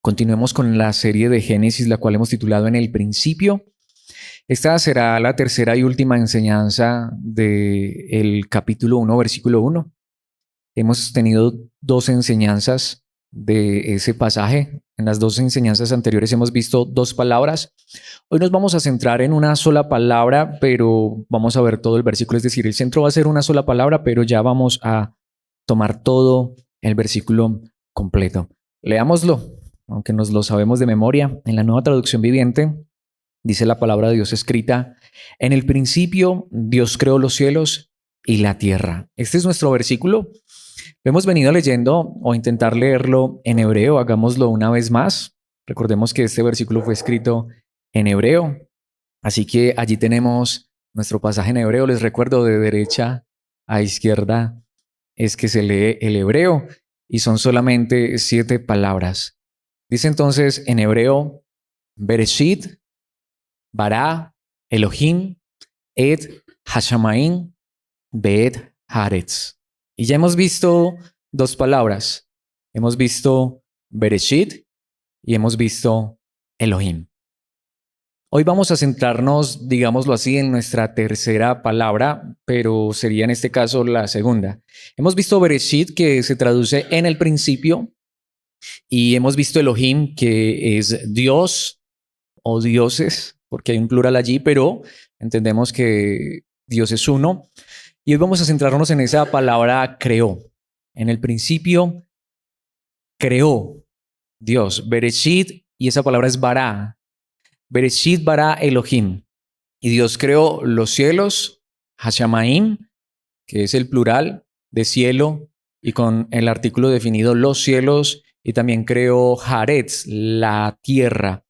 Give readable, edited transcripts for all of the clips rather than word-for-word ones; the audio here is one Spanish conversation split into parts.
Continuemos con la serie de Génesis, la cual hemos titulado En el principio. Esta será la tercera y última enseñanza del capítulo 1, versículo 1. Hemos tenido dos enseñanzas de ese pasaje. En las dos enseñanzas anteriores hemos visto dos palabras. Hoy nos vamos a centrar en una sola palabra, pero vamos a ver todo el versículo. Es decir, el centro va a ser una sola palabra, pero ya vamos a tomar todo el versículo completo. Leámoslo, aunque nos lo sabemos de memoria. En la Nueva Traducción Viviente dice la palabra de Dios escrita: en el principio Dios creó los cielos y la tierra. Este es nuestro versículo. Lo hemos venido leyendo o intentar leerlo en hebreo. Hagámoslo una vez más. Recordemos que este versículo fue escrito en hebreo. Así que allí tenemos nuestro pasaje en hebreo. Les recuerdo, de derecha a izquierda es que se lee el hebreo y son solamente 7 palabras. Dice entonces en hebreo: Bereshit, Bara, Elohim, Et Hashamayim, Beet Haaretz. Y ya hemos visto dos palabras. Hemos visto Bereshit y hemos visto Elohim. Hoy vamos a centrarnos, digámoslo así, en nuestra tercera palabra, pero sería en este caso la segunda. Hemos visto Bereshit, que se traduce en el principio, y hemos visto Elohim, que es Dios o dioses, porque hay un plural allí, pero entendemos que Dios es uno. Y hoy vamos a centrarnos en esa palabra creó. En el principio creó Dios, Bereshit, y esa palabra es bara. Bereshit bara Elohim. Y Dios creó los cielos, Hashamayim, que es el plural de cielo, y con el artículo definido los cielos, y también creó Haaretz, la tierra.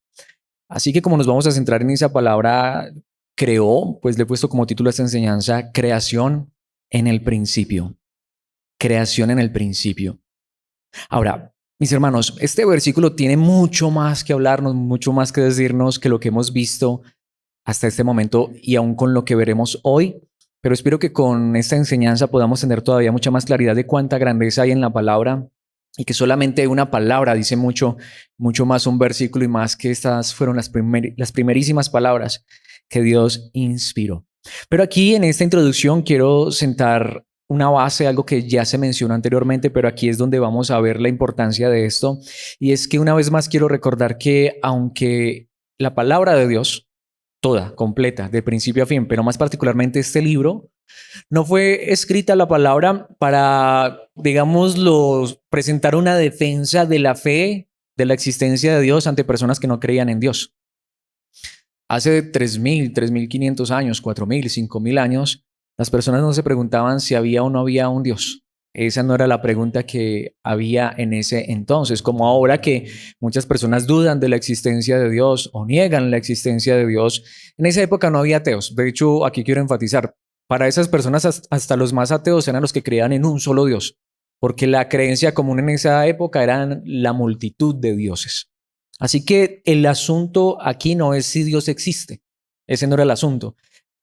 Así que como nos vamos a centrar en esa palabra creó, pues le he puesto como título a esta enseñanza: creación en el principio. Creación en el principio. Ahora, mis hermanos, este versículo tiene mucho más que hablarnos, mucho más que decirnos que lo que hemos visto hasta este momento y aún con lo que veremos hoy. Pero espero que con esta enseñanza podamos tener todavía mucha más claridad de cuánta grandeza hay en la palabra y que solamente una palabra dice mucho, mucho más un versículo, y más que estas fueron las primerísimas palabras que Dios inspiró. Pero aquí en esta introducción quiero sentar una base, algo que ya se mencionó anteriormente, pero aquí es donde vamos a ver la importancia de esto. Y es que una vez más quiero recordar que aunque la palabra de Dios, toda, completa, de principio a fin, pero más particularmente este libro, no fue escrita la palabra para, digámoslo, presentar una defensa de la fe, de la existencia de Dios ante personas que no creían en Dios. Hace 3,000, 3,500 años, 4,000, 5,000 años, las personas no se preguntaban si había o no había un Dios. Esa no era la pregunta que había en ese entonces, como ahora que muchas personas dudan de la existencia de Dios o niegan la existencia de Dios. En esa época no había ateos. De hecho, aquí quiero enfatizar, para esas personas hasta los más ateos eran los que creían en un solo Dios, porque la creencia común en esa época eran la multitud de dioses. Así que el asunto aquí no es si Dios existe. Ese no era el asunto.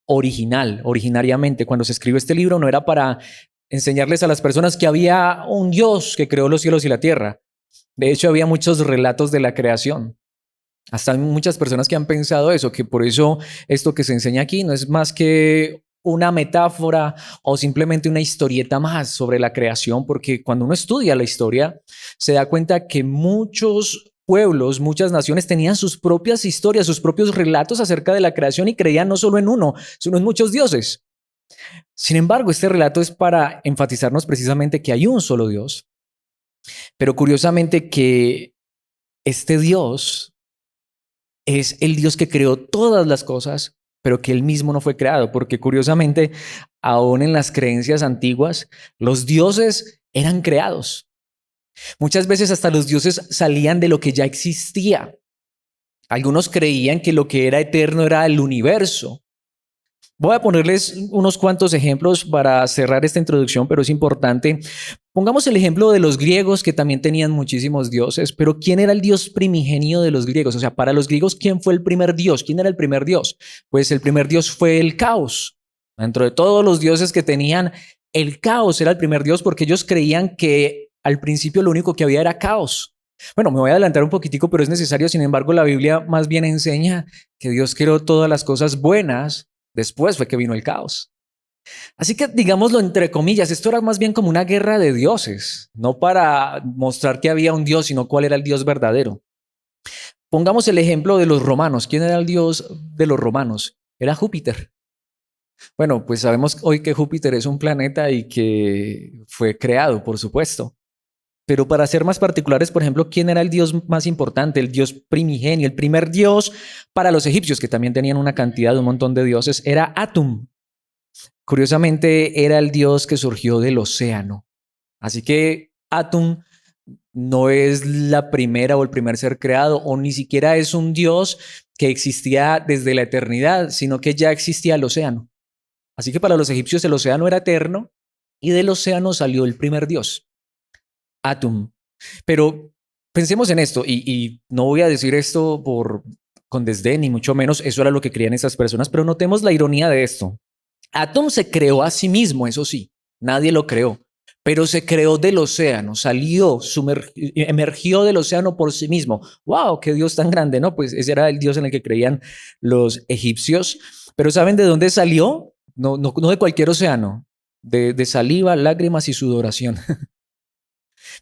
Originariamente, cuando se escribió este libro, no era para enseñarles a las personas que había un Dios que creó los cielos y la tierra. De hecho, había muchos relatos de la creación. Hasta hay muchas personas que han pensado eso, que por eso esto que se enseña aquí no es más que una metáfora o simplemente una historieta más sobre la creación, porque cuando uno estudia la historia se da cuenta que muchos pueblos, muchas naciones tenían sus propias historias, sus propios relatos acerca de la creación y creían no solo en uno, sino en muchos dioses. Sin embargo, este relato es para enfatizarnos precisamente que hay un solo Dios, pero curiosamente que este Dios es el Dios que creó todas las cosas, pero que él mismo no fue creado, porque curiosamente, aún en las creencias antiguas, los dioses eran creados. Muchas veces hasta los dioses salían de lo que ya existía. Algunos creían que lo que era eterno era el universo. Voy a ponerles unos cuantos ejemplos para cerrar esta introducción, pero es importante. Pongamos el ejemplo de los griegos, que también tenían muchísimos dioses, pero ¿quién era el dios primigenio de los griegos? O sea, para los griegos, ¿quién fue el primer dios? ¿Quién era el primer dios? Pues el primer dios fue el caos. Dentro de todos los dioses que tenían, el caos era el primer dios, porque ellos creían que al principio lo único que había era caos. Bueno, me voy a adelantar un poquitico, pero es necesario. Sin embargo, la Biblia más bien enseña que Dios creó todas las cosas buenas. Después fue que vino el caos. Así que digámoslo entre comillas, esto era más bien como una guerra de dioses, no para mostrar que había un Dios, sino cuál era el Dios verdadero. Pongamos el ejemplo de los romanos. ¿Quién era el Dios de los romanos? Era Júpiter. Bueno, pues sabemos hoy que Júpiter es un planeta y que fue creado, por supuesto. Pero para ser más particulares, por ejemplo, ¿quién era el dios más importante? El dios primigenio, el primer dios para los egipcios, que también tenían una cantidad, un montón de dioses, era Atum. Curiosamente, era el dios que surgió del océano. Así que Atum no es la primera o el primer ser creado, o ni siquiera es un dios que existía desde la eternidad, sino que ya existía el océano. Así que para los egipcios el océano era eterno y del océano salió el primer dios, Atum. Pero pensemos en esto, y no voy a decir esto con desdén, ni mucho menos, eso era lo que creían esas personas, pero notemos la ironía de esto. Atom se creó a sí mismo, eso sí, nadie lo creó, pero se creó del océano, salió, emergió del océano por sí mismo. ¡Wow! ¡Qué Dios tan grande! ¿No? Pues ese era el Dios en el que creían los egipcios. Pero ¿saben de dónde salió? No de cualquier océano, de saliva, lágrimas y sudoración.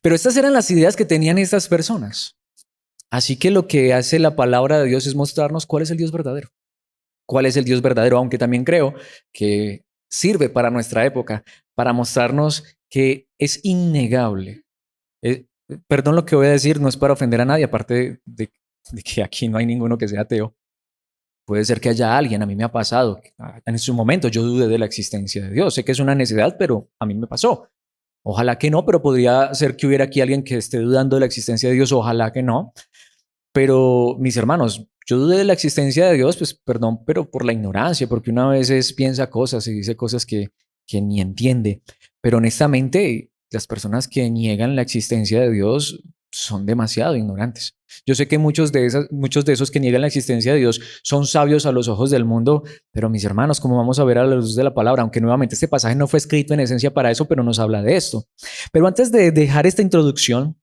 Pero estas eran las ideas que tenían estas personas. Así que lo que hace la palabra de Dios es mostrarnos cuál es el Dios verdadero. Cuál es el Dios verdadero, aunque también creo que sirve para nuestra época, para mostrarnos que es innegable. Perdón lo que voy a decir, no es para ofender a nadie, aparte de que aquí no hay ninguno que sea ateo. Puede ser que haya alguien, a mí me ha pasado. En su momento yo dudé de la existencia de Dios. Sé que es una necedad, pero a mí me pasó. Ojalá que no, pero podría ser que hubiera aquí alguien que esté dudando de la existencia de Dios. Ojalá que no. Pero mis hermanos, yo dudé de la existencia de Dios, pues perdón, pero por la ignorancia, porque una vez piensa cosas y dice cosas que ni entiende. Pero honestamente, las personas que niegan la existencia de Dios son demasiado ignorantes. Yo sé que muchos de esos que niegan la existencia de Dios son sabios a los ojos del mundo, pero mis hermanos, como vamos a ver a la luz de la palabra, aunque nuevamente este pasaje no fue escrito en esencia para eso, pero nos habla de esto. Pero antes de dejar esta introducción,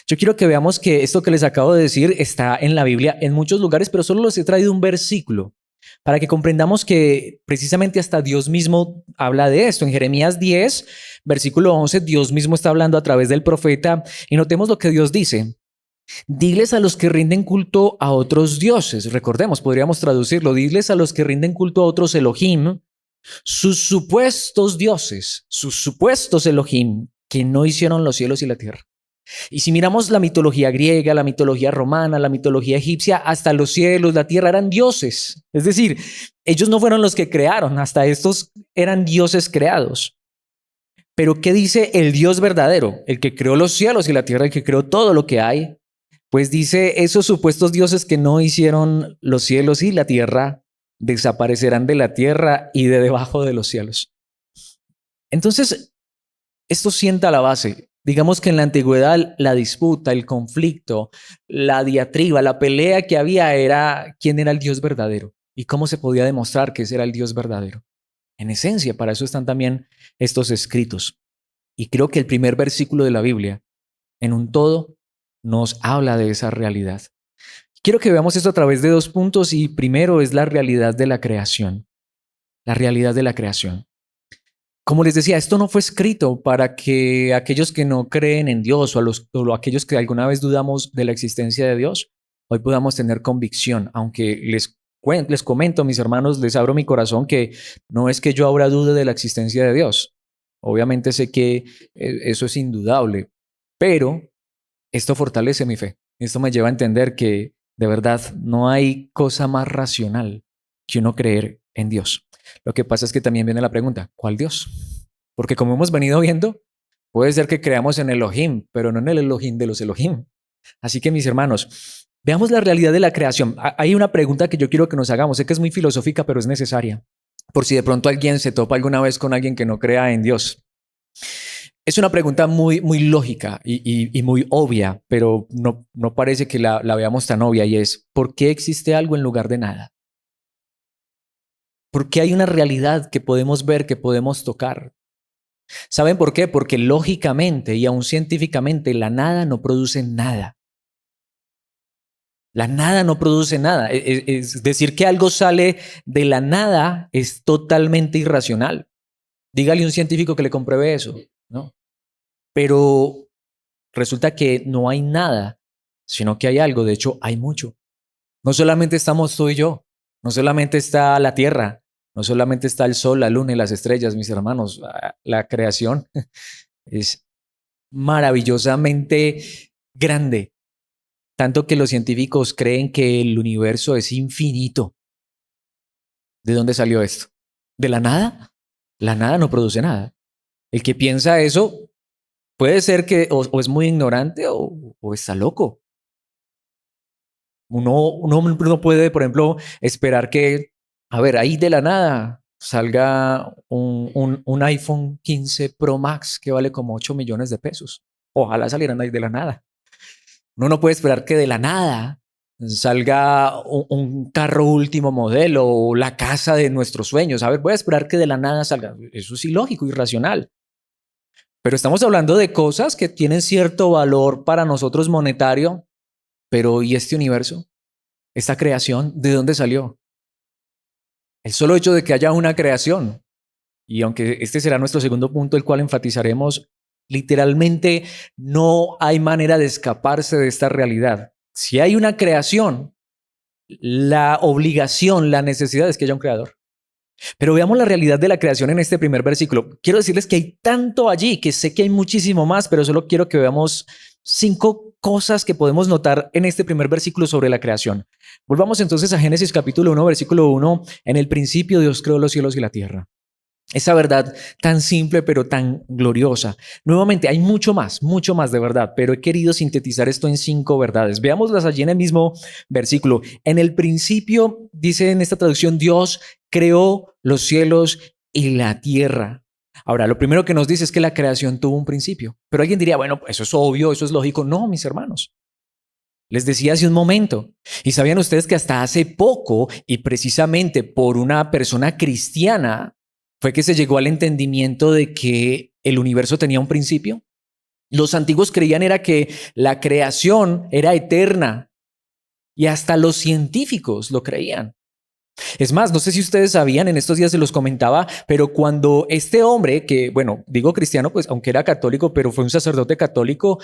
yo quiero que veamos que esto que les acabo de decir está en la Biblia en muchos lugares, pero solo les he traído un versículo para que comprendamos que precisamente hasta Dios mismo habla de esto. En Jeremías 10, versículo 11, Dios mismo está hablando a través del profeta y notemos lo que Dios dice. Diles a los que rinden culto a otros dioses. Recordemos, podríamos traducirlo. Diles a los que rinden culto a otros Elohim, sus supuestos dioses, sus supuestos Elohim, que no hicieron los cielos y la tierra. Y si miramos la mitología griega, la mitología romana, la mitología egipcia, hasta los cielos, la tierra eran dioses. Es decir, ellos no fueron los que crearon, hasta estos eran dioses creados. Pero ¿qué dice el Dios verdadero? El que creó los cielos y la tierra, el que creó todo lo que hay. Pues dice, esos supuestos dioses que no hicieron los cielos y la tierra, desaparecerán de la tierra y de debajo de los cielos. Entonces, esto sienta la base. Digamos que en la antigüedad la disputa, el conflicto, la diatriba, la pelea que había era quién era el Dios verdadero y cómo se podía demostrar que ese era el Dios verdadero. En esencia, para eso están también estos escritos. Y creo que el primer versículo de la Biblia, en un todo, nos habla de esa realidad. Quiero que veamos esto a través de dos puntos y primero es la realidad de la creación. La realidad de la creación. Como les decía, esto no fue escrito para que aquellos que no creen en Dios o aquellos que alguna vez dudamos de la existencia de Dios, hoy podamos tener convicción, aunque les comento, mis hermanos, les abro mi corazón que no es que yo ahora dude de la existencia de Dios. Obviamente sé que eso es indudable, pero esto fortalece mi fe. Esto me lleva a entender que de verdad no hay cosa más racional que uno creer en Dios. Lo que pasa es que también viene la pregunta, ¿cuál Dios? Porque como hemos venido viendo, puede ser que creamos en Elohim, pero no en el Elohim de los Elohim. Así que mis hermanos, veamos la realidad de la creación. Hay una pregunta que yo quiero que nos hagamos. Sé que es muy filosófica, pero es necesaria. Por si de pronto alguien se topa alguna vez con alguien que no crea en Dios. Es una pregunta muy, muy lógica y muy obvia, pero no parece que la veamos tan obvia y es, ¿por qué existe algo en lugar de nada? ¿Por qué hay una realidad que podemos ver, que podemos tocar? ¿Saben por qué? Porque lógicamente y aún científicamente la nada no produce nada. La nada no produce nada. Es decir, que algo sale de la nada es totalmente irracional. Dígale a un científico que le compruebe eso, ¿no? Pero resulta que no hay nada, sino que hay algo. De hecho, hay mucho. No solamente estamos tú y yo, no solamente está la Tierra, no solamente está el Sol, la Luna y las estrellas, mis hermanos. La creación es maravillosamente grande, tanto que los científicos creen que el universo es infinito. ¿De dónde salió esto? ¿De la nada? La nada no produce nada. El que piensa eso puede ser que o es muy ignorante o está loco. Uno no puede, por ejemplo, esperar que, a ver, ahí de la nada salga un iPhone 15 Pro Max que vale como 8 millones de pesos. Ojalá salieran ahí de la nada. Uno no puede esperar que de la nada salga un carro último modelo o la casa de nuestros sueños. A ver, voy a esperar que de la nada salga. Eso es ilógico, irracional. Pero estamos hablando de cosas que tienen cierto valor para nosotros monetario. Pero ¿y este universo? ¿Esta creación? ¿De dónde salió? El solo hecho de que haya una creación, y aunque este será nuestro segundo punto, el cual enfatizaremos, literalmente no hay manera de escaparse de esta realidad. Si hay una creación, la obligación, la necesidad es que haya un creador. Pero veamos la realidad de la creación en este primer versículo. Quiero decirles que hay tanto allí, que sé que hay muchísimo más, pero solo quiero que veamos 5 cosas que podemos notar en este primer versículo sobre la creación. Volvamos entonces a Génesis capítulo 1, versículo 1. En el principio Dios creó los cielos y la tierra. Esa verdad tan simple pero tan gloriosa. Nuevamente, hay mucho más de verdad, pero he querido sintetizar esto en 5 verdades. Veámoslas allí en el mismo versículo. En el principio, dice en esta traducción, Dios creó los cielos y la tierra. Ahora, lo primero que nos dice es que la creación tuvo un principio, pero alguien diría, bueno, eso es obvio, eso es lógico. No, mis hermanos. Les decía hace un momento, y sabían ustedes que hasta hace poco, y precisamente por una persona cristiana, fue que se llegó al entendimiento de que el universo tenía un principio. Los antiguos creían era que la creación era eterna, y hasta los científicos lo creían. Es más, no sé si ustedes sabían, en estos días se los comentaba, pero cuando este hombre, que bueno, digo cristiano, pues aunque era católico, pero fue un sacerdote católico,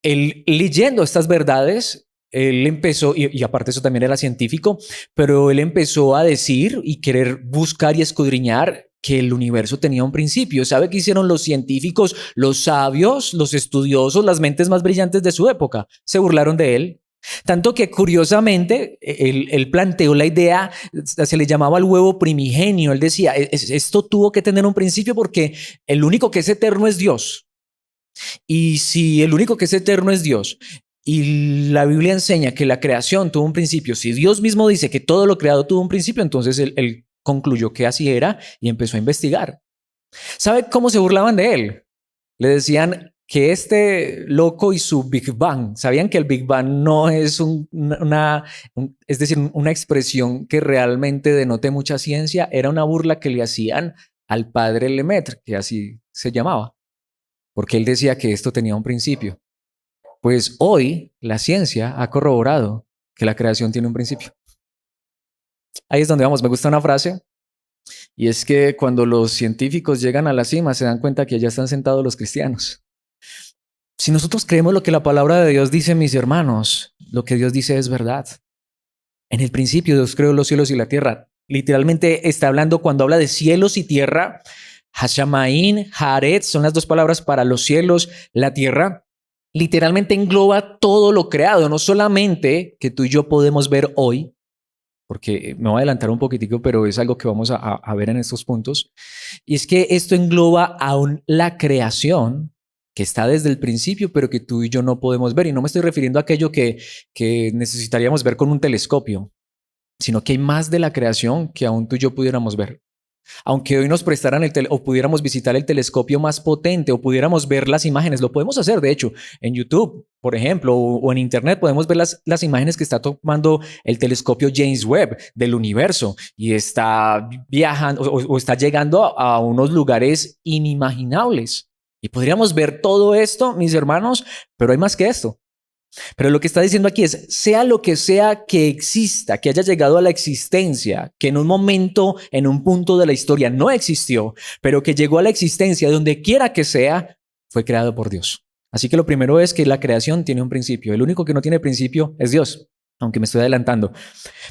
él leyendo estas verdades, él empezó, y aparte eso también era científico, pero él empezó a decir y querer buscar y escudriñar que el universo tenía un principio. ¿Sabe qué hicieron los científicos, los sabios, los estudiosos, las mentes más brillantes de su época? Se burlaron de él. Tanto que curiosamente él planteó la idea, se le llamaba el huevo primigenio. Él decía, esto tuvo que tener un principio porque el único que es eterno es Dios. Y si el único que es eterno es Dios y la Biblia enseña que la creación tuvo un principio, si Dios mismo dice que todo lo creado tuvo un principio, entonces él concluyó que así era y empezó a investigar. ¿Sabe cómo se burlaban de él? Le decían que este loco y su Big Bang, sabían que el Big Bang no es es decir, una expresión que realmente denote mucha ciencia, era una burla que le hacían al padre Lemaitre, que así se llamaba, porque él decía que esto tenía un principio. Pues hoy la ciencia ha corroborado que la creación tiene un principio. Ahí es donde vamos. Me gusta una frase y es que cuando los científicos llegan a la cima se dan cuenta que ya están sentados los cristianos. Si nosotros creemos lo que la palabra de Dios dice, mis hermanos, lo que Dios dice es verdad. En el principio Dios creó los cielos y la tierra. Literalmente está hablando cuando habla de cielos y tierra. Hashamain, Haaretz son las 2 palabras para los cielos, la tierra. Literalmente engloba todo lo creado, no solamente que tú y yo podemos ver hoy, porque me voy a adelantar un poquitico, pero es algo que vamos a ver en estos puntos. Y es que esto engloba aún la creación que está desde el principio, pero que tú y yo no podemos ver. Y no me estoy refiriendo a aquello que necesitaríamos ver con un telescopio, sino que hay más de la creación que aún tú y yo pudiéramos ver. Aunque hoy nos prestaran o pudiéramos visitar el telescopio más potente o pudiéramos ver las imágenes, lo podemos hacer, de hecho, en YouTube, por ejemplo, o en Internet podemos ver las imágenes que está tomando el telescopio James Webb del universo y está viajando o está llegando a unos lugares inimaginables. Y podríamos ver todo esto, mis hermanos, pero hay más que esto. Pero lo que está diciendo aquí es, sea lo que sea que exista, que haya llegado a la existencia, que en un momento, en un punto de la historia no existió, pero que llegó a la existencia donde quiera que sea, fue creado por Dios. Así que lo primero es que la creación tiene un principio. El único que no tiene principio es Dios, aunque me estoy adelantando.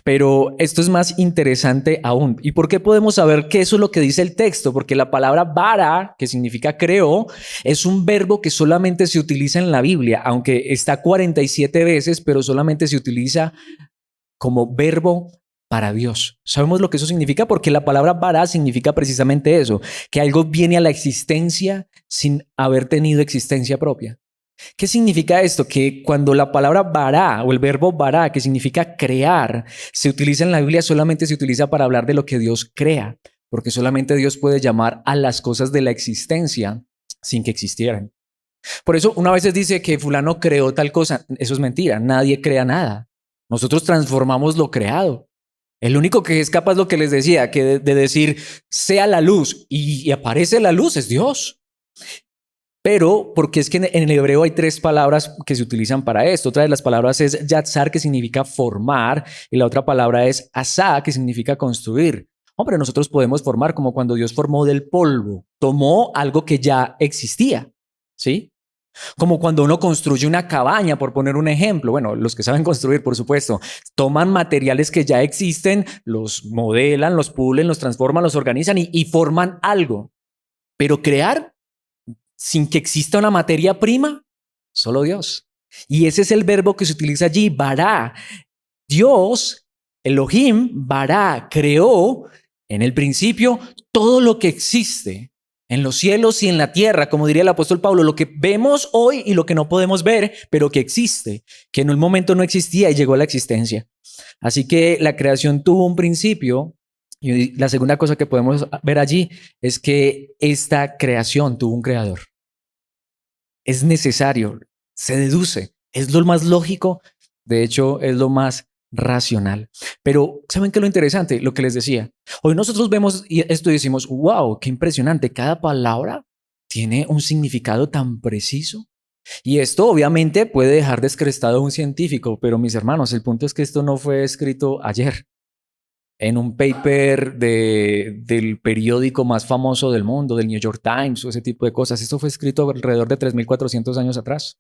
Pero esto es más interesante aún. ¿Y por qué podemos saber que eso es lo que dice el texto? Porque la palabra bara, que significa creó, es un verbo que solamente se utiliza en la Biblia, aunque está 47 veces, pero solamente se utiliza como verbo para Dios. ¿Sabemos lo que eso significa? Porque la palabra bara significa precisamente eso, que algo viene a la existencia sin haber tenido existencia propia. ¿Qué significa esto? Que cuando la palabra bara o el verbo bara, que significa crear, se utiliza en la Biblia, solamente se utiliza para hablar de lo que Dios crea, porque solamente Dios puede llamar a las cosas de la existencia sin que existieran. Por eso una vez dice que fulano creó tal cosa. Eso es mentira, nadie crea nada. Nosotros transformamos lo creado. El único que es capaz, lo que les decía, que de decir sea la luz y aparece la luz es Dios. Pero porque es que en el hebreo hay tres palabras que se utilizan para esto. Otra de las palabras es yatzar, que significa formar, y la otra palabra es asá, que significa construir. Hombre, nosotros podemos formar como cuando Dios formó del polvo, tomó algo que ya existía, ¿sí? Como cuando uno construye una cabaña, por poner un ejemplo. Bueno, los que saben construir, por supuesto, toman materiales que ya existen, los modelan, los pulen, los transforman, los organizan y forman algo. Pero crear sin que exista una materia prima, solo Dios. Y ese es el verbo que se utiliza allí, bara. Dios, Elohim, bara, creó en el principio todo lo que existe en los cielos y en la tierra, como diría el apóstol Pablo, lo que vemos hoy y lo que no podemos ver, pero que existe, que en un momento no existía y llegó a la existencia. Así que la creación tuvo un principio. Y la segunda cosa que podemos ver allí es que esta creación tuvo un creador. Es necesario, se deduce, es lo más lógico, de hecho es lo más racional. Pero ¿saben qué es lo interesante? Lo que les decía. Hoy nosotros vemos esto y decimos, wow, qué impresionante, cada palabra tiene un significado tan preciso. Y esto obviamente puede dejar descrestado a un científico, pero mis hermanos, el punto es que esto no fue escrito ayer en un paper del periódico más famoso del mundo, del New York Times o ese tipo de cosas. Esto fue escrito alrededor de 3.400 años atrás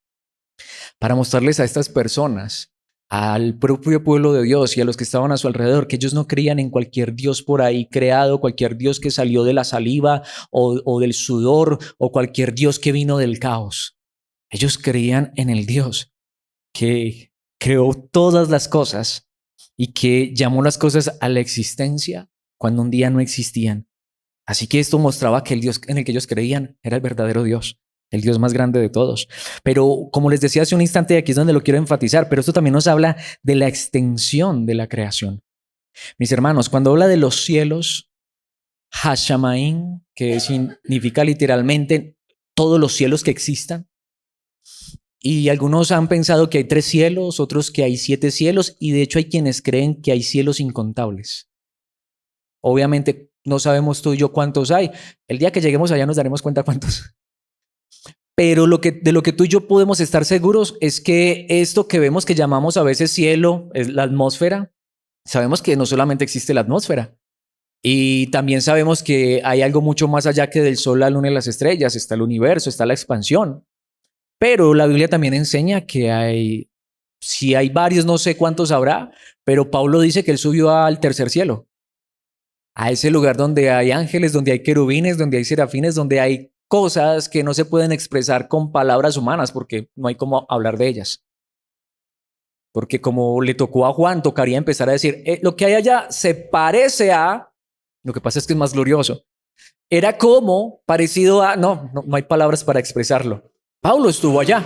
para mostrarles a estas personas, al propio pueblo de Dios y a los que estaban a su alrededor, que ellos no creían en cualquier Dios por ahí creado, cualquier Dios que salió de la saliva o del sudor o cualquier Dios que vino del caos. Ellos creían en el Dios que creó todas las cosas y que llamó las cosas a la existencia cuando un día no existían. Así que esto mostraba que el Dios en el que ellos creían era el verdadero Dios, el Dios más grande de todos. Pero como les decía hace un instante, y aquí es donde lo quiero enfatizar, pero esto también nos habla de la extensión de la creación. Mis hermanos, cuando habla de los cielos, Hashamaim, que significa literalmente todos los cielos que existan, y algunos han pensado que hay 3 cielos, otros que hay 7 cielos, y de hecho hay quienes creen que hay cielos incontables. Obviamente no sabemos tú y yo cuántos hay. El día que lleguemos allá nos daremos cuenta cuántos. Pero de lo que tú y yo podemos estar seguros es que esto que vemos que llamamos a veces cielo, es la atmósfera, sabemos que no solamente existe la atmósfera. Y también sabemos que hay algo mucho más allá que del sol, la luna y las estrellas. Está el universo, está la expansión. Pero la Biblia también enseña que si hay varios, no sé cuántos habrá, pero Pablo dice que él subió al tercer cielo, a ese lugar donde hay ángeles, donde hay querubines, donde hay serafines, donde hay cosas que no se pueden expresar con palabras humanas porque no hay cómo hablar de ellas. Porque como le tocó a Juan, tocaría empezar a decir, lo que hay allá se parece a, lo que pasa es que es más glorioso. Era como parecido a, no hay palabras para expresarlo. Pablo estuvo allá.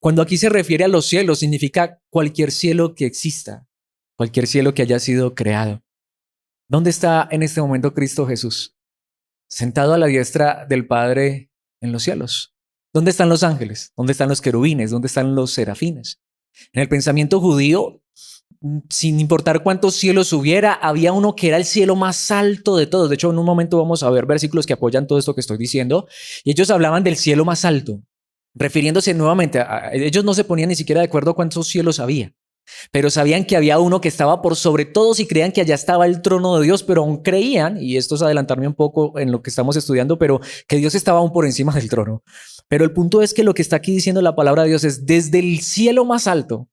Cuando aquí se refiere a los cielos, significa cualquier cielo que exista, cualquier cielo que haya sido creado. ¿Dónde está en este momento Cristo Jesús? Sentado a la diestra del Padre en los cielos. ¿Dónde están los ángeles? ¿Dónde están los querubines? ¿Dónde están los serafines? En el pensamiento judío, sin importar cuántos cielos hubiera, había uno que era el cielo más alto de todos. De hecho, en un momento vamos a ver versículos que apoyan todo esto que estoy diciendo. Y ellos hablaban del cielo más alto. refiriéndose nuevamente ellos no se ponían ni siquiera de acuerdo cuántos cielos había, pero sabían que había uno que estaba por sobre todos y creían que allá estaba el trono de Dios, pero aún creían, y esto es adelantarme un poco en lo que estamos estudiando, pero que Dios estaba aún por encima del trono. Pero el punto es que lo que está aquí diciendo la palabra de Dios es desde el cielo más alto,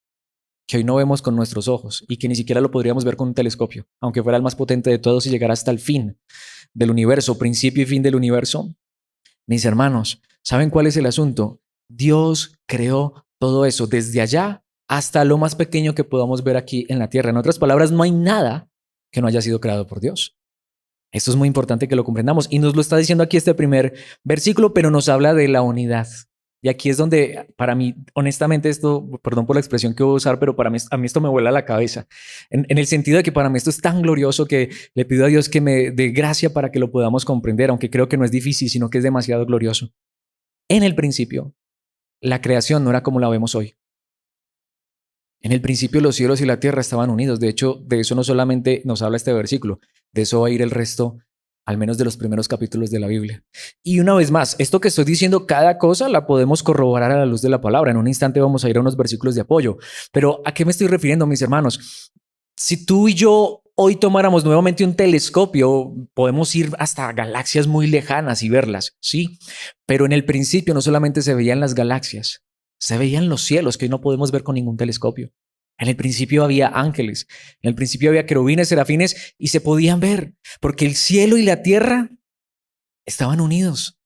que hoy no vemos con nuestros ojos y que ni siquiera lo podríamos ver con un telescopio, aunque fuera el más potente de todos y llegara hasta el fin del universo, principio y fin del universo. Mis hermanos, ¿saben cuál es el asunto? Dios creó todo eso desde allá hasta lo más pequeño que podamos ver aquí en la tierra. En otras palabras, no hay nada que no haya sido creado por Dios. Esto es muy importante que lo comprendamos y nos lo está diciendo aquí este primer versículo, pero nos habla de la unidad. Y aquí es donde, para mí, honestamente, esto, perdón por la expresión que voy a usar, pero para mí, a mí esto me vuela la cabeza. En el sentido de que para mí esto es tan glorioso que le pido a Dios que me dé gracia para que lo podamos comprender, aunque creo que no es difícil, sino que es demasiado glorioso. En el principio, la creación no era como la vemos hoy. En el principio los cielos y la tierra estaban unidos. De hecho, de eso no solamente nos habla este versículo, de eso va a ir el resto, al menos de los primeros capítulos de la Biblia. Y una vez más, esto que estoy diciendo, cada cosa la podemos corroborar a la luz de la palabra. En un instante vamos a ir a unos versículos de apoyo. Pero ¿a qué me estoy refiriendo, mis hermanos? Si tú y yo hoy tomáramos nuevamente un telescopio, podemos ir hasta galaxias muy lejanas y verlas, sí. Pero en el principio no solamente se veían las galaxias, se veían los cielos que hoy no podemos ver con ningún telescopio. En el principio había ángeles, en el principio había querubines, serafines y se podían ver, porque el cielo y la tierra estaban unidos.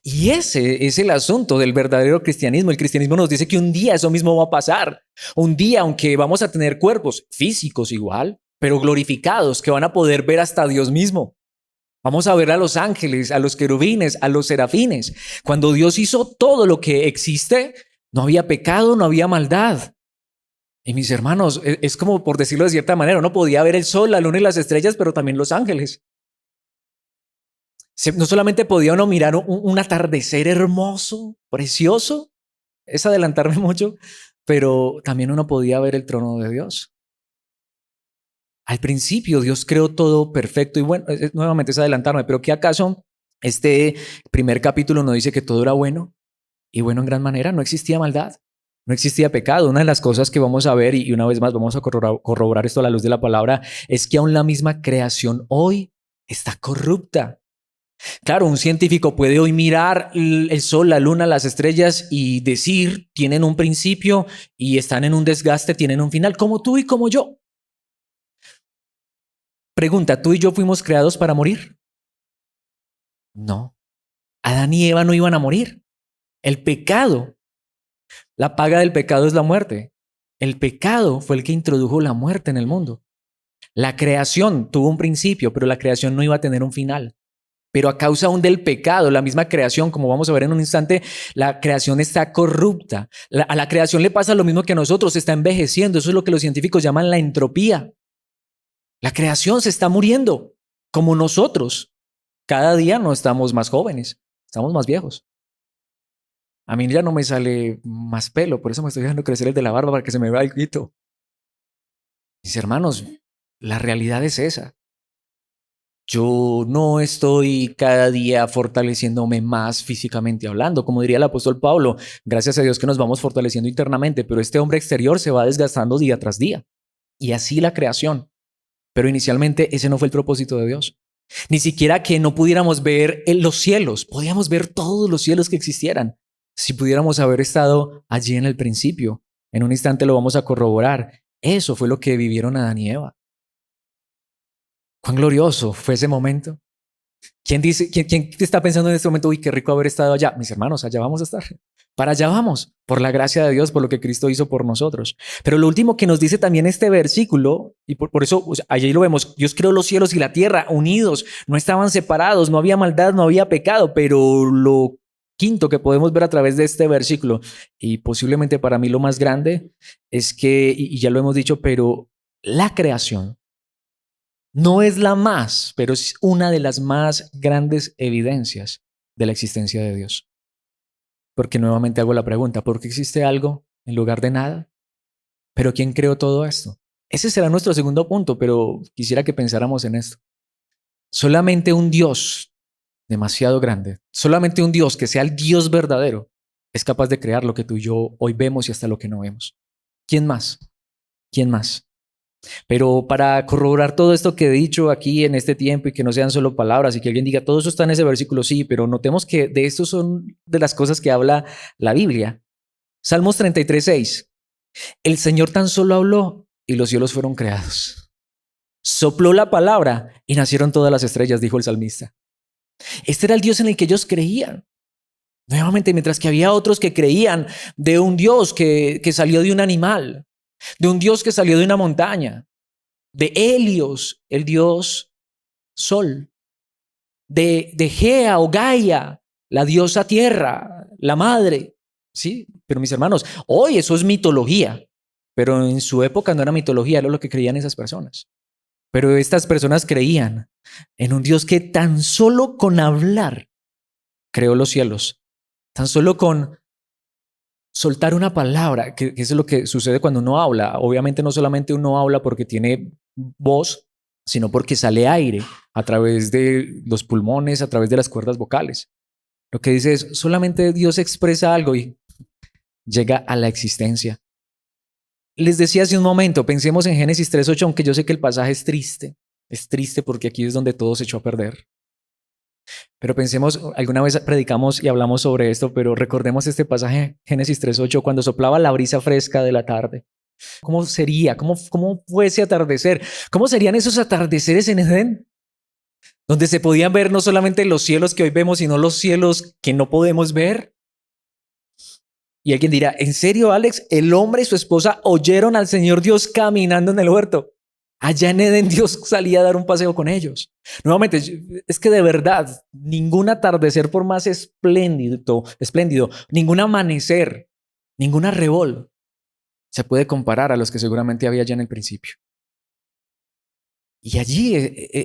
Y ese es el asunto del verdadero cristianismo. El cristianismo nos dice que un día eso mismo va a pasar. Un día, aunque vamos a tener cuerpos físicos igual, pero glorificados, que van a poder ver hasta Dios mismo. Vamos a ver a los ángeles, a los querubines, a los serafines. Cuando Dios hizo todo lo que existe, no había pecado, no había maldad. Y mis hermanos, es como por decirlo de cierta manera, uno podía ver el sol, la luna y las estrellas, pero también los ángeles. No solamente podía uno mirar un atardecer hermoso, precioso, es adelantarme mucho, pero también uno podía ver el trono de Dios. Al principio Dios creó todo perfecto y bueno, nuevamente es adelantarme, pero ¿qué acaso este primer capítulo no dice que todo era bueno y bueno en gran manera? No existía maldad, no existía pecado. Una de las cosas que vamos a ver y una vez más vamos a corroborar esto a la luz de la palabra es que aún la misma creación hoy está corrupta. Claro, un científico puede hoy mirar el sol, la luna, las estrellas y decir, tienen un principio y están en un desgaste, tienen un final, como tú y como yo. Pregunta, ¿tú y yo fuimos creados para morir? No. Adán y Eva no iban a morir. El pecado, la paga del pecado es la muerte. El pecado fue el que introdujo la muerte en el mundo. La creación tuvo un principio, pero la creación no iba a tener un final. Pero a causa aún del pecado, la misma creación, como vamos a ver en un instante, la creación está corrupta. A la creación le pasa lo mismo que a nosotros, está envejeciendo. Eso es lo que los científicos llaman la entropía. La creación se está muriendo, como nosotros. Cada día no estamos más jóvenes, estamos más viejos. A mí ya no me sale más pelo, por eso me estoy dejando crecer el de la barba para que se me vea el grito. Mis hermanos, la realidad es esa. Yo no estoy cada día fortaleciéndome más físicamente hablando, como diría el apóstol Pablo, gracias a Dios que nos vamos fortaleciendo internamente, pero este hombre exterior se va desgastando día tras día. Y así la creación. Pero inicialmente ese no fue el propósito de Dios. Ni siquiera que no pudiéramos ver los cielos, podíamos ver todos los cielos que existieran. Si pudiéramos haber estado allí en el principio, en un instante lo vamos a corroborar. Eso fue lo que vivieron Adán y Eva. Cuán glorioso fue ese momento. ¿Quién está pensando en este momento, uy, qué rico haber estado allá? Mis hermanos, allá vamos a estar. Para allá vamos, por la gracia de Dios, por lo que Cristo hizo por nosotros. Pero lo último que nos dice también este versículo, y por eso allí lo vemos, Dios creó los cielos y la tierra unidos, no estaban separados, no había maldad, no había pecado, pero lo quinto que podemos ver a través de este versículo, y posiblemente para mí lo más grande, es que, y ya lo hemos dicho, pero la creación no es la más, pero es una de las más grandes evidencias de la existencia de Dios. Porque nuevamente hago la pregunta, ¿por qué existe algo en lugar de nada? ¿Pero quién creó todo esto? Ese será nuestro segundo punto, pero quisiera que pensáramos en esto. Solamente un Dios demasiado grande, solamente un Dios que sea el Dios verdadero, es capaz de crear lo que tú y yo hoy vemos y hasta lo que no vemos. ¿Quién más? ¿Quién más? Pero para corroborar todo esto que he dicho aquí en este tiempo y que no sean solo palabras y que alguien diga todo eso está en ese versículo, sí, pero notemos que de esto son de las cosas que habla la Biblia. Salmos 33:6. El Señor tan solo habló y los cielos fueron creados. Sopló la palabra y nacieron todas las estrellas, dijo el salmista. Este era el Dios en el que ellos creían. Nuevamente, mientras que había otros que creían de un Dios que salió de un animal, de un Dios que salió de una montaña, de Helios, el Dios Sol, de Gea o Gaia, la diosa tierra, la madre. Sí, pero mis hermanos, hoy eso es mitología, pero en su época no era mitología, era lo que creían esas personas. Pero estas personas creían en un Dios que tan solo con hablar creó los cielos, tan solo con soltar una palabra, que es lo que sucede cuando uno habla. Obviamente no solamente uno habla porque tiene voz, sino porque sale aire a través de los pulmones, a través de las cuerdas vocales. Lo que dice es, solamente Dios expresa algo y llega a la existencia. Les decía hace un momento, pensemos en Génesis 3:8, aunque yo sé que el pasaje es triste porque aquí es donde todo se echó a perder. Pero pensemos, alguna vez predicamos y hablamos sobre esto, pero recordemos este pasaje, Génesis 3:8, cuando soplaba la brisa fresca de la tarde. ¿Cómo sería? ¿Cómo fue ese atardecer? ¿Cómo serían esos atardeceres en Edén? Donde se podían ver no solamente los cielos que hoy vemos, sino los cielos que no podemos ver. Y alguien dirá, ¿en serio, Alex? El hombre y su esposa oyeron al Señor Dios caminando en el huerto. Allá en Edén Dios salía a dar un paseo con ellos. Nuevamente, es que de verdad, ningún atardecer por más espléndido, ningún amanecer, ningún arrebol se puede comparar a los que seguramente había ya en el principio. Y allí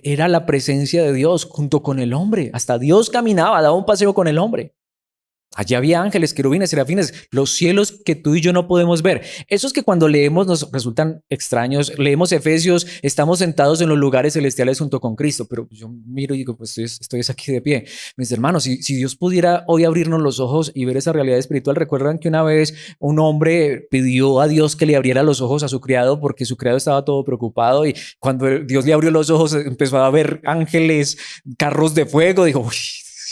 era la presencia de Dios junto con el hombre. Hasta Dios caminaba, daba un paseo con el hombre. Allí había ángeles, querubines, serafines, los cielos que tú y yo no podemos ver. Esos que cuando leemos nos resultan extraños. Leemos Efesios, estamos sentados en los lugares celestiales junto con Cristo, pero yo miro y digo, pues estoy aquí de pie. Mis hermanos, si Dios pudiera hoy abrirnos los ojos y ver esa realidad espiritual, recuerdan que una vez un hombre pidió a Dios que le abriera los ojos a su criado porque su criado estaba todo preocupado y cuando Dios le abrió los ojos empezó a ver ángeles, carros de fuego, dijo, uy,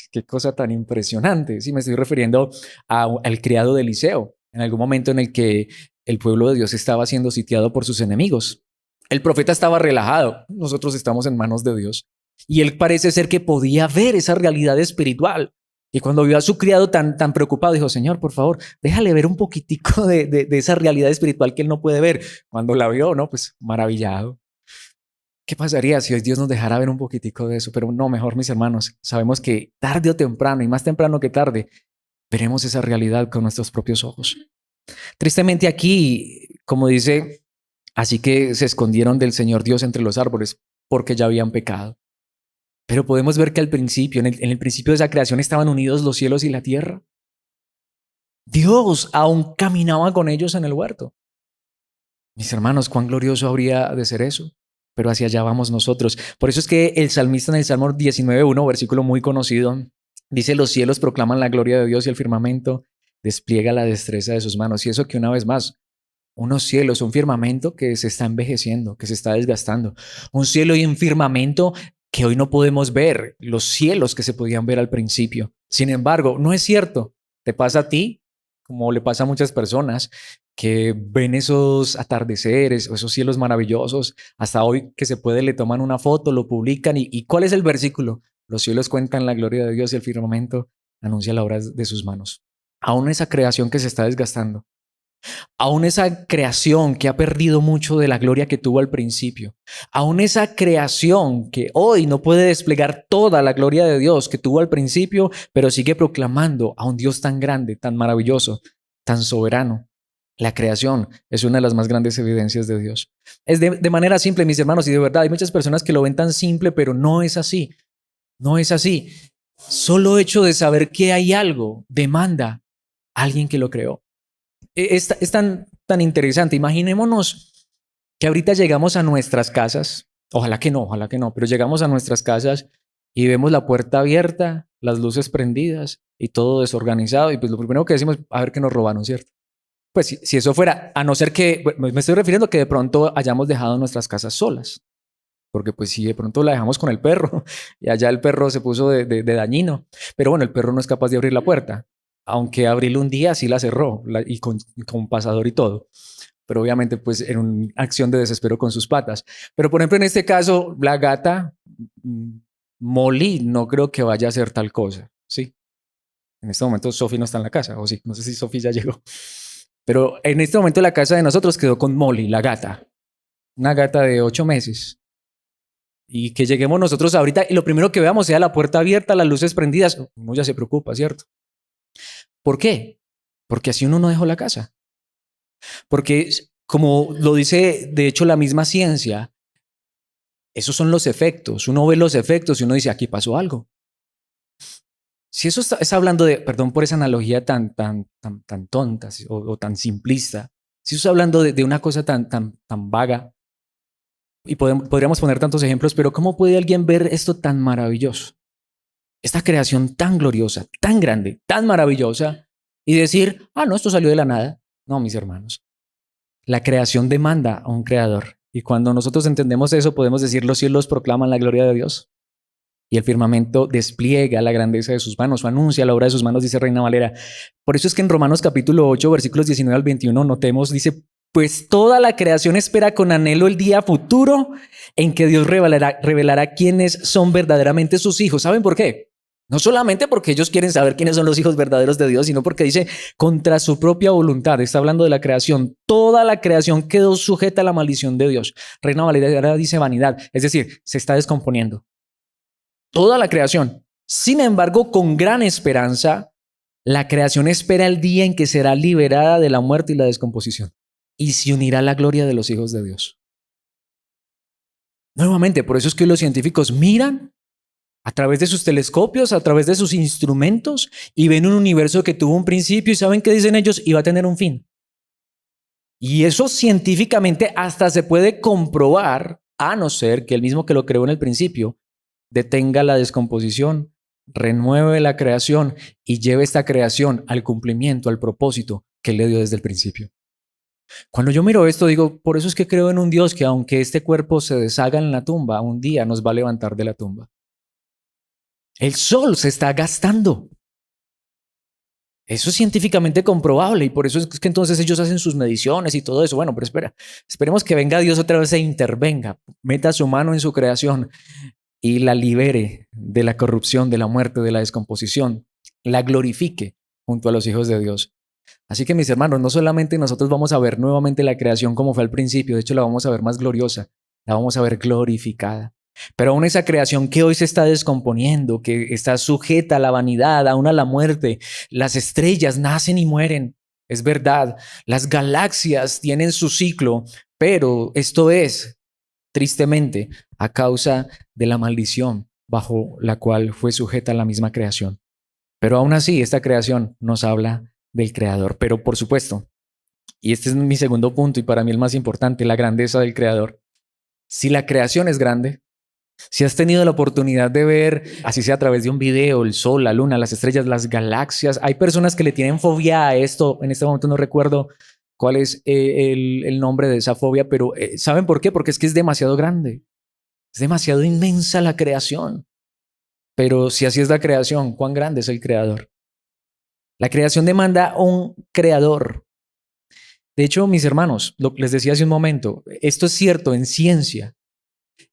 qué cosa tan impresionante. Sí, me estoy refiriendo al criado de Eliseo, en algún momento en el que el pueblo de Dios estaba siendo sitiado por sus enemigos. El profeta estaba relajado, nosotros estamos en manos de Dios. Y él parece ser que podía ver esa realidad espiritual. Y cuando vio a su criado tan preocupado, dijo, Señor, por favor, déjale ver un poquitico de esa realidad espiritual que él no puede ver. Cuando la vio, no, pues maravillado. ¿Qué pasaría si hoy Dios nos dejara ver un poquitico de eso? Pero no, mejor mis hermanos, sabemos que tarde o temprano, y más temprano que tarde, veremos esa realidad con nuestros propios ojos. Tristemente aquí, como dice, así que se escondieron del Señor Dios entre los árboles porque ya habían pecado. Pero podemos ver que al principio, en el principio de esa creación estaban unidos los cielos y la tierra. Dios aún caminaba con ellos en el huerto. Mis hermanos, cuán glorioso habría de ser eso. Pero hacia allá vamos nosotros. Por eso es que el salmista en el Salmo 19:1, versículo muy conocido, dice, los cielos proclaman la gloria de Dios y el firmamento despliega la destreza de sus manos. Y eso que una vez más, unos cielos, un firmamento que se está envejeciendo, que se está desgastando. Un cielo y un firmamento que hoy no podemos ver, los cielos que se podían ver al principio. Sin embargo, no es cierto. Te pasa a ti, como le pasa a muchas personas, que ven esos atardeceres o esos cielos maravillosos, hasta hoy que se puede, le toman una foto, lo publican y ¿cuál es el versículo? Los cielos cuentan la gloria de Dios y el firmamento anuncia la obra de sus manos. Aún esa creación que se está desgastando, aún esa creación que ha perdido mucho de la gloria que tuvo al principio, aún esa creación que hoy no puede desplegar toda la gloria de Dios que tuvo al principio, pero sigue proclamando a un Dios tan grande, tan maravilloso, tan soberano. La creación es una de las más grandes evidencias de Dios. Es de manera simple, mis hermanos, y de verdad hay muchas personas que lo ven tan simple, pero no es así. No es así. Solo hecho de saber que hay algo demanda a alguien que lo creó. Es tan interesante. Imaginémonos que ahorita llegamos a nuestras casas. Ojalá que no, pero llegamos a nuestras casas y vemos la puerta abierta, las luces prendidas y todo desorganizado. Y pues lo primero que decimos, a ver qué nos robaron, ¿cierto? Pues si eso fuera, a no ser que, bueno, me estoy refiriendo a que de pronto hayamos dejado nuestras casas solas. Porque pues si de pronto la dejamos con el perro y allá el perro se puso de dañino. Pero bueno, el perro no es capaz de abrir la puerta. Aunque abrirlo un día sí la cerró y con pasador y todo. Pero obviamente pues en una acción de desespero con sus patas. Pero por ejemplo en este caso, la gata Molly no creo que vaya a hacer tal cosa. Sí. En este momento Sophie no está en la casa. O sí, no sé si Sophie ya llegó. Pero en este momento la casa de nosotros quedó con Molly, la gata. Una gata de 8 meses. Y que lleguemos nosotros ahorita y lo primero que veamos sea la puerta abierta, las luces prendidas. Uno ya se preocupa, ¿cierto? ¿Por qué? Porque así uno no dejó la casa. Porque como lo dice de hecho la misma ciencia, esos son los efectos. Uno ve los efectos y uno dice, aquí pasó algo. Si eso está hablando de, perdón por esa analogía tan tonta o tan simplista, si eso está hablando de una cosa tan vaga, y podríamos poner tantos ejemplos, pero ¿cómo puede alguien ver esto tan maravilloso? Esta creación tan gloriosa, tan grande, tan maravillosa, y decir, no, esto salió de la nada. No, mis hermanos. La creación demanda a un creador. Y cuando nosotros entendemos eso, podemos decir, los cielos proclaman la gloria de Dios. Y el firmamento despliega la grandeza de sus manos, o anuncia la obra de sus manos, dice Reina Valera. Por eso es que en Romanos capítulo 8, versículos 19 al 21, notemos, dice, pues toda la creación espera con anhelo el día futuro en que Dios revelará quiénes son verdaderamente sus hijos. ¿Saben por qué? No solamente porque ellos quieren saber quiénes son los hijos verdaderos de Dios, sino porque dice, contra su propia voluntad, está hablando de la creación. Toda la creación quedó sujeta a la maldición de Dios. Reina Valera dice vanidad, es decir, se está descomponiendo. Toda la creación. Sin embargo, con gran esperanza, la creación espera el día en que será liberada de la muerte y la descomposición y se unirá a la gloria de los hijos de Dios. Nuevamente, por eso es que los científicos miran a través de sus telescopios, a través de sus instrumentos y ven un universo que tuvo un principio y saben qué dicen ellos y va a tener un fin. Y eso científicamente hasta se puede comprobar, a no ser que el mismo que lo creó en el principio detenga la descomposición, renueve la creación y lleve esta creación al cumplimiento, al propósito que él le dio desde el principio. Cuando yo miro esto, digo, por eso es que creo en un Dios que aunque este cuerpo se deshaga en la tumba, un día nos va a levantar de la tumba. El sol se está gastando. Eso es científicamente comprobable y por eso es que entonces ellos hacen sus mediciones y todo eso. Bueno, pero esperemos que venga Dios otra vez e intervenga, meta su mano en su creación y la libere de la corrupción, de la muerte, de la descomposición, la glorifique junto a los hijos de Dios. Así que mis hermanos, no solamente nosotros vamos a ver nuevamente la creación como fue al principio, de hecho la vamos a ver más gloriosa, la vamos a ver glorificada. Pero aún esa creación que hoy se está descomponiendo, que está sujeta a la vanidad, aún a la muerte, las estrellas nacen y mueren, es verdad, las galaxias tienen su ciclo, pero esto es, tristemente, a causa de la maldición bajo la cual fue sujeta la misma creación. Pero aún así, esta creación nos habla del Creador. Pero por supuesto, y este es mi segundo punto y para mí el más importante, la grandeza del Creador. Si la creación es grande, si has tenido la oportunidad de ver, así sea a través de un video, el sol, la luna, las estrellas, las galaxias, hay personas que le tienen fobia a esto, en este momento no recuerdo cuál es el nombre de esa fobia, pero ¿saben por qué? Porque es que es demasiado grande, es demasiado inmensa la creación. Pero si así es la creación, ¿cuán grande es el Creador? La creación demanda un creador. De hecho, mis hermanos, lo que les decía hace un momento, esto es cierto en ciencia.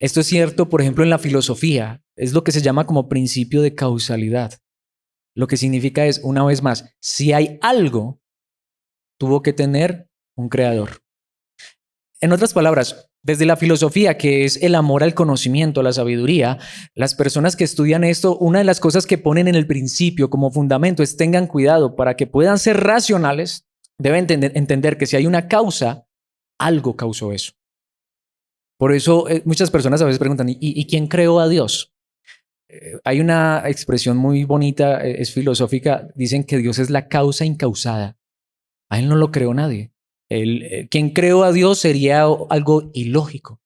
Esto es cierto, por ejemplo, en la filosofía. Es lo que se llama como principio de causalidad. Lo que significa es, una vez más, si hay algo, tuvo que tener un creador. En otras palabras, desde la filosofía, que es el amor al conocimiento, a la sabiduría, las personas que estudian esto, una de las cosas que ponen en el principio como fundamento es tengan cuidado para que puedan ser racionales, deben entender que si hay una causa, algo causó eso. Por eso muchas personas a veces preguntan, ¿y quién creó a Dios? Hay una expresión muy bonita, es filosófica, dicen que Dios es la causa incausada. A él no lo creó nadie. Quien creó a Dios sería algo ilógico.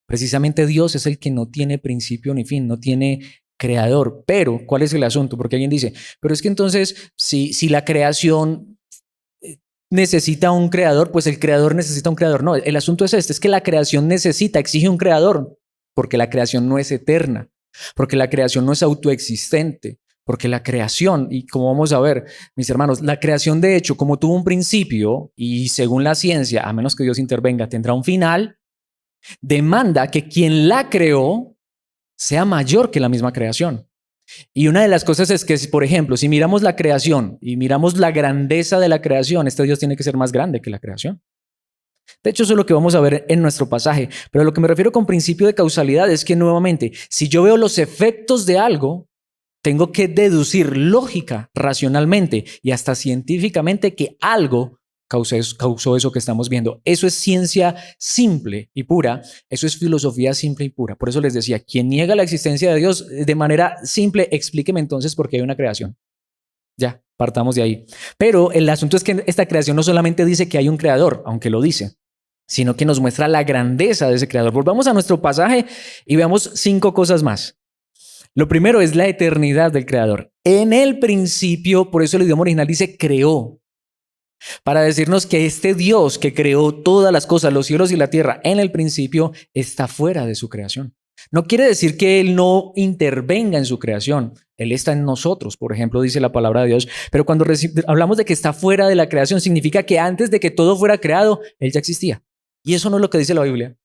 Precisamente Dios es el que no tiene principio ni fin, no tiene creador. Pero, ¿cuál es el asunto? Porque alguien dice, pero es que entonces, si la creación necesita un creador, pues el creador necesita un creador. No, el asunto es este, es que la creación exige un creador, porque la creación no es eterna, porque la creación no es autoexistente, porque la creación, y como vamos a ver, mis hermanos, la creación de hecho, como tuvo un principio y según la ciencia, a menos que Dios intervenga, tendrá un final, demanda que quien la creó sea mayor que la misma creación. Y una de las cosas es que, por ejemplo, si miramos la creación y miramos la grandeza de la creación, este Dios tiene que ser más grande que la creación. De hecho, eso es lo que vamos a ver en nuestro pasaje. Pero lo que me refiero con principio de causalidad es que, nuevamente, si yo veo los efectos de algo, tengo que deducir lógica, racionalmente y hasta científicamente que algo causó eso que estamos viendo. Eso es ciencia simple y pura. Eso es filosofía simple y pura. Por eso les decía, quien niega la existencia de Dios de manera simple, explíqueme entonces por qué hay una creación. Ya, partamos de ahí. Pero el asunto es que esta creación no solamente dice que hay un creador, aunque lo dice, sino que nos muestra la grandeza de ese creador. Volvamos a nuestro pasaje y veamos 5 cosas más. Lo primero es la eternidad del creador. En el principio, por eso el idioma original dice creó, para decirnos que este Dios que creó todas las cosas, los cielos y la tierra, en el principio está fuera de su creación. No quiere decir que Él no intervenga en su creación. Él está en nosotros, por ejemplo, dice la palabra de Dios. Pero cuando hablamos de que está fuera de la creación, significa que antes de que todo fuera creado, Él ya existía. Y eso no es lo que dice la Biblia.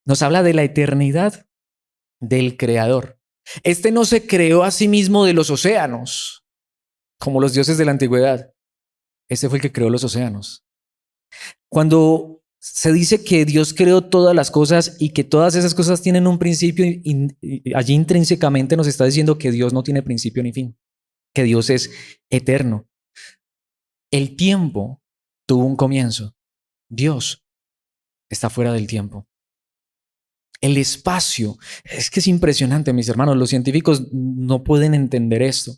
Nos habla de la eternidad del creador. Este no se creó a sí mismo de los océanos, como los dioses de la antigüedad. Este fue el que creó los océanos. Cuando se dice que Dios creó todas las cosas y que todas esas cosas tienen un principio, y allí intrínsecamente nos está diciendo que Dios no tiene principio ni fin, que Dios es eterno. El tiempo tuvo un comienzo. Dios está fuera del tiempo. El espacio, es que es impresionante, mis hermanos, los científicos no pueden entender esto.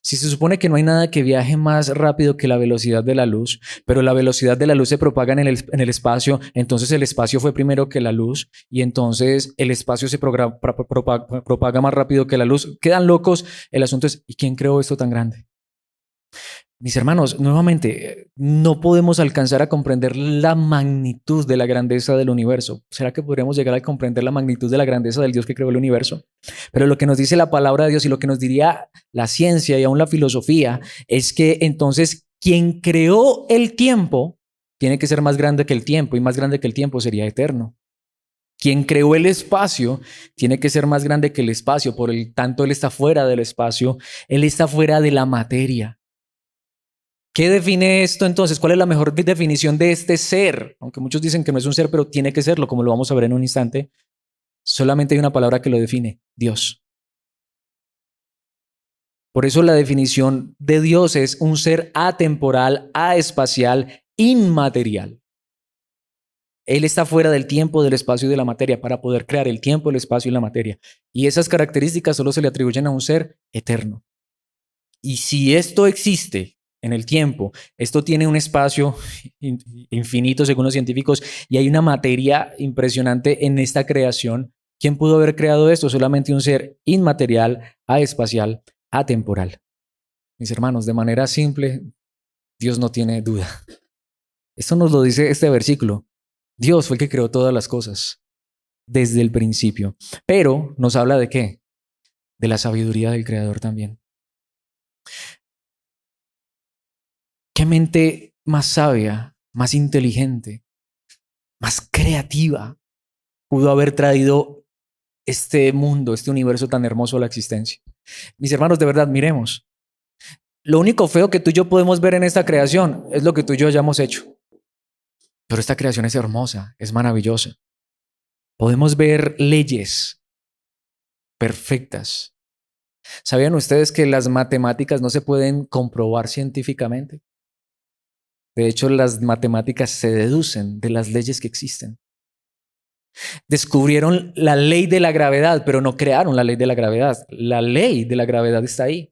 Si se supone que no hay nada que viaje más rápido que la velocidad de la luz, pero la velocidad de la luz se propaga en el espacio, entonces el espacio fue primero que la luz y entonces el espacio se propaga más rápido que la luz. Quedan locos. El asunto es, ¿y quién creó esto tan grande? Mis hermanos, nuevamente, no podemos alcanzar a comprender la magnitud de la grandeza del universo. ¿Será que podríamos llegar a comprender la magnitud de la grandeza del Dios que creó el universo? Pero lo que nos dice la palabra de Dios y lo que nos diría la ciencia y aún la filosofía es que entonces quien creó el tiempo tiene que ser más grande que el tiempo y más grande que el tiempo sería eterno. Quien creó el espacio tiene que ser más grande que el espacio, por el tanto él está fuera del espacio, él está fuera de la materia. ¿Qué define esto entonces? ¿Cuál es la mejor definición de este ser? Aunque muchos dicen que no es un ser, pero tiene que serlo, como lo vamos a ver en un instante. Solamente hay una palabra que lo define, Dios. Por eso la definición de Dios es un ser atemporal, aespacial, inmaterial. Él está fuera del tiempo, del espacio y de la materia para poder crear el tiempo, el espacio y la materia. Y esas características solo se le atribuyen a un ser eterno. Y si esto existe en el tiempo, esto tiene un espacio infinito según los científicos y hay una materia impresionante en esta creación, ¿quién pudo haber creado esto? Solamente un ser inmaterial, aespacial, atemporal. Mis hermanos, de manera simple, Dios no tiene duda. Esto nos lo dice este versículo. Dios fue el que creó todas las cosas desde el principio. Pero nos habla de qué? De la sabiduría del Creador también. ¿Qué mente más sabia, más inteligente, más creativa pudo haber traído este mundo, este universo tan hermoso a la existencia? Mis hermanos, de verdad, miremos. Lo único feo que tú y yo podemos ver en esta creación es lo que tú y yo hayamos hecho. Pero esta creación es hermosa, es maravillosa. Podemos ver leyes perfectas. ¿Sabían ustedes que las matemáticas no se pueden comprobar científicamente? De hecho, las matemáticas se deducen de las leyes que existen. Descubrieron la ley de la gravedad, pero no crearon la ley de la gravedad. La ley de la gravedad está ahí.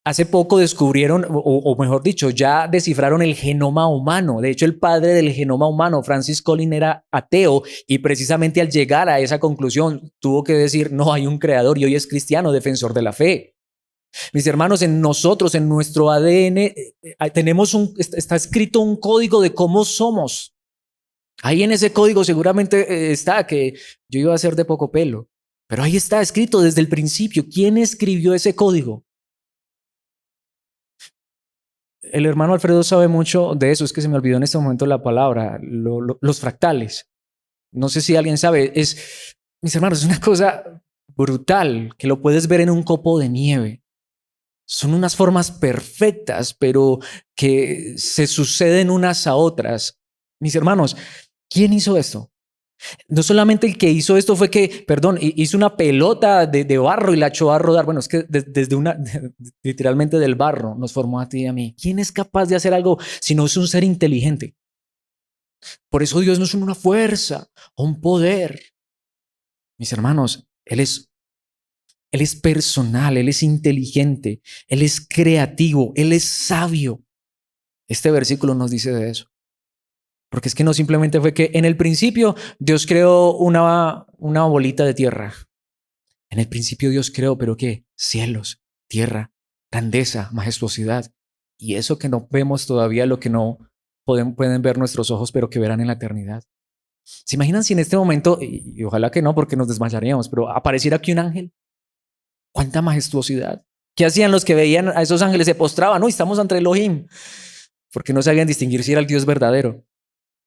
Hace poco descubrieron, o mejor dicho, ya descifraron el genoma humano. De hecho, el padre del genoma humano, Francis Collins, era ateo y precisamente al llegar a esa conclusión tuvo que decir, no hay un creador y hoy es cristiano, defensor de la fe. Mis hermanos, en nosotros, en nuestro ADN, tenemos está escrito un código de cómo somos. Ahí en ese código seguramente está que yo iba a ser de poco pelo, pero ahí está escrito desde el principio. ¿Quién escribió ese código? El hermano Alfredo sabe mucho de eso, es que se me olvidó en este momento la palabra, los fractales. No sé si alguien sabe, mis hermanos, es una cosa brutal que lo puedes ver en un copo de nieve. Son unas formas perfectas, pero que se suceden unas a otras. Mis hermanos, ¿quién hizo esto? No solamente el que hizo esto fue que, perdón, hizo una pelota de barro y la echó a rodar. Bueno, es que desde literalmente del barro nos formó a ti y a mí. ¿Quién es capaz de hacer algo si no es un ser inteligente? Por eso Dios no es una fuerza o un poder. Mis hermanos, Él es personal, Él es inteligente, Él es creativo, Él es sabio. Este versículo nos dice de eso. Porque es que no simplemente fue que en el principio Dios creó una bolita de tierra. En el principio Dios creó, pero ¿qué? Cielos, tierra, grandeza, majestuosidad. Y eso que no vemos todavía, lo que no pueden ver nuestros ojos, pero que verán en la eternidad. ¿Se imaginan si en este momento, y ojalá que no, porque nos desmayaríamos, pero apareciera aquí un ángel? ¡Cuánta majestuosidad! ¿Qué hacían los que veían a esos ángeles? Se postraban, no, estamos ante Elohim, porque no sabían distinguir si era el Dios verdadero.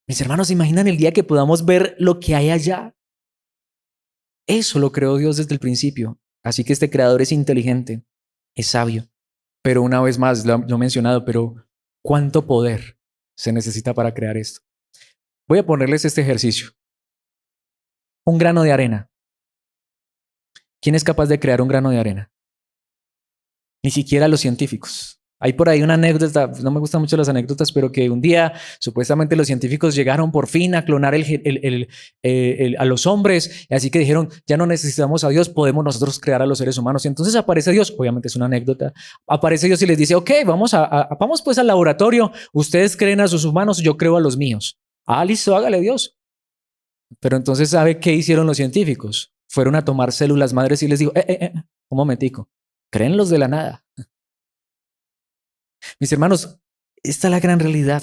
Mis hermanos, ¿se imaginan el día que podamos ver lo que hay allá? Eso lo creó Dios desde el principio. Así que este creador es inteligente, es sabio. Pero una vez más, lo he mencionado, pero ¿cuánto poder se necesita para crear esto? Voy a ponerles este ejercicio. Un grano de arena. ¿Quién es capaz de crear un grano de arena? Ni siquiera los científicos. Hay por ahí una anécdota, no me gustan mucho las anécdotas, pero que un día supuestamente los científicos llegaron por fin a clonar a los hombres, así que dijeron, ya no necesitamos a Dios, podemos nosotros crear a los seres humanos. Y entonces aparece Dios, obviamente es una anécdota, aparece Dios y les dice, ok, vamos pues al laboratorio, ustedes creen a sus humanos, yo creo a los míos. Ah, listo, hágale Dios. Pero entonces, ¿sabe qué hicieron los científicos? Fueron a tomar células madres y les digo, un momentico, creen los de la nada. Mis hermanos, esta es la gran realidad.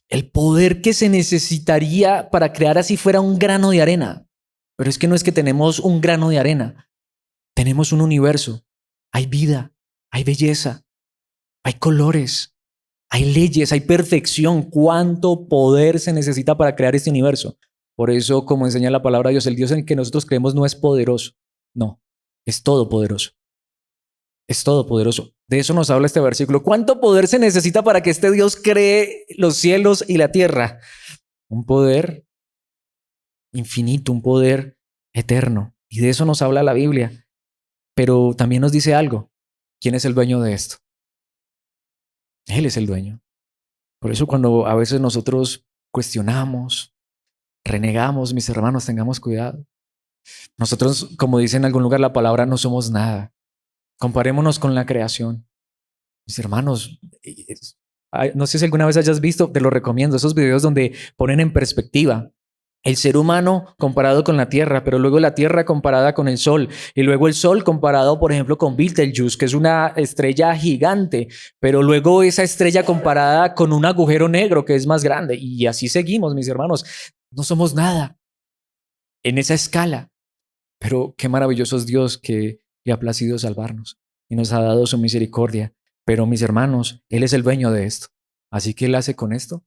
El poder que se necesitaría para crear así fuera un grano de arena. Pero es que no es que tenemos un grano de arena. Tenemos un universo. Hay vida, hay belleza, hay colores, hay leyes, hay perfección. ¿Cuánto poder se necesita para crear este universo? Por eso, como enseña la palabra de Dios, el Dios en el que nosotros creemos no es poderoso. No, es todopoderoso. Es todopoderoso. De eso nos habla este versículo. ¿Cuánto poder se necesita para que este Dios cree los cielos y la tierra? Un poder infinito, un poder eterno. Y de eso nos habla la Biblia. Pero también nos dice algo. ¿Quién es el dueño de esto? Él es el dueño. Por eso cuando a veces nosotros cuestionamos, renegamos, mis hermanos, tengamos cuidado. Nosotros, como dice en algún lugar la palabra, no somos nada. Comparémonos con la creación. Mis hermanos, no sé si alguna vez hayas visto, te lo recomiendo, esos videos donde ponen en perspectiva el ser humano comparado con la Tierra, pero luego la Tierra comparada con el Sol, y luego el Sol comparado, por ejemplo, con Betelgeuse, que es una estrella gigante, pero luego esa estrella comparada con un agujero negro que es más grande, y así seguimos, mis hermanos. No somos nada en esa escala, pero qué maravilloso es Dios que le ha placido salvarnos y nos ha dado su misericordia. Pero mis hermanos, Él es el dueño de esto. Así que Él hace con esto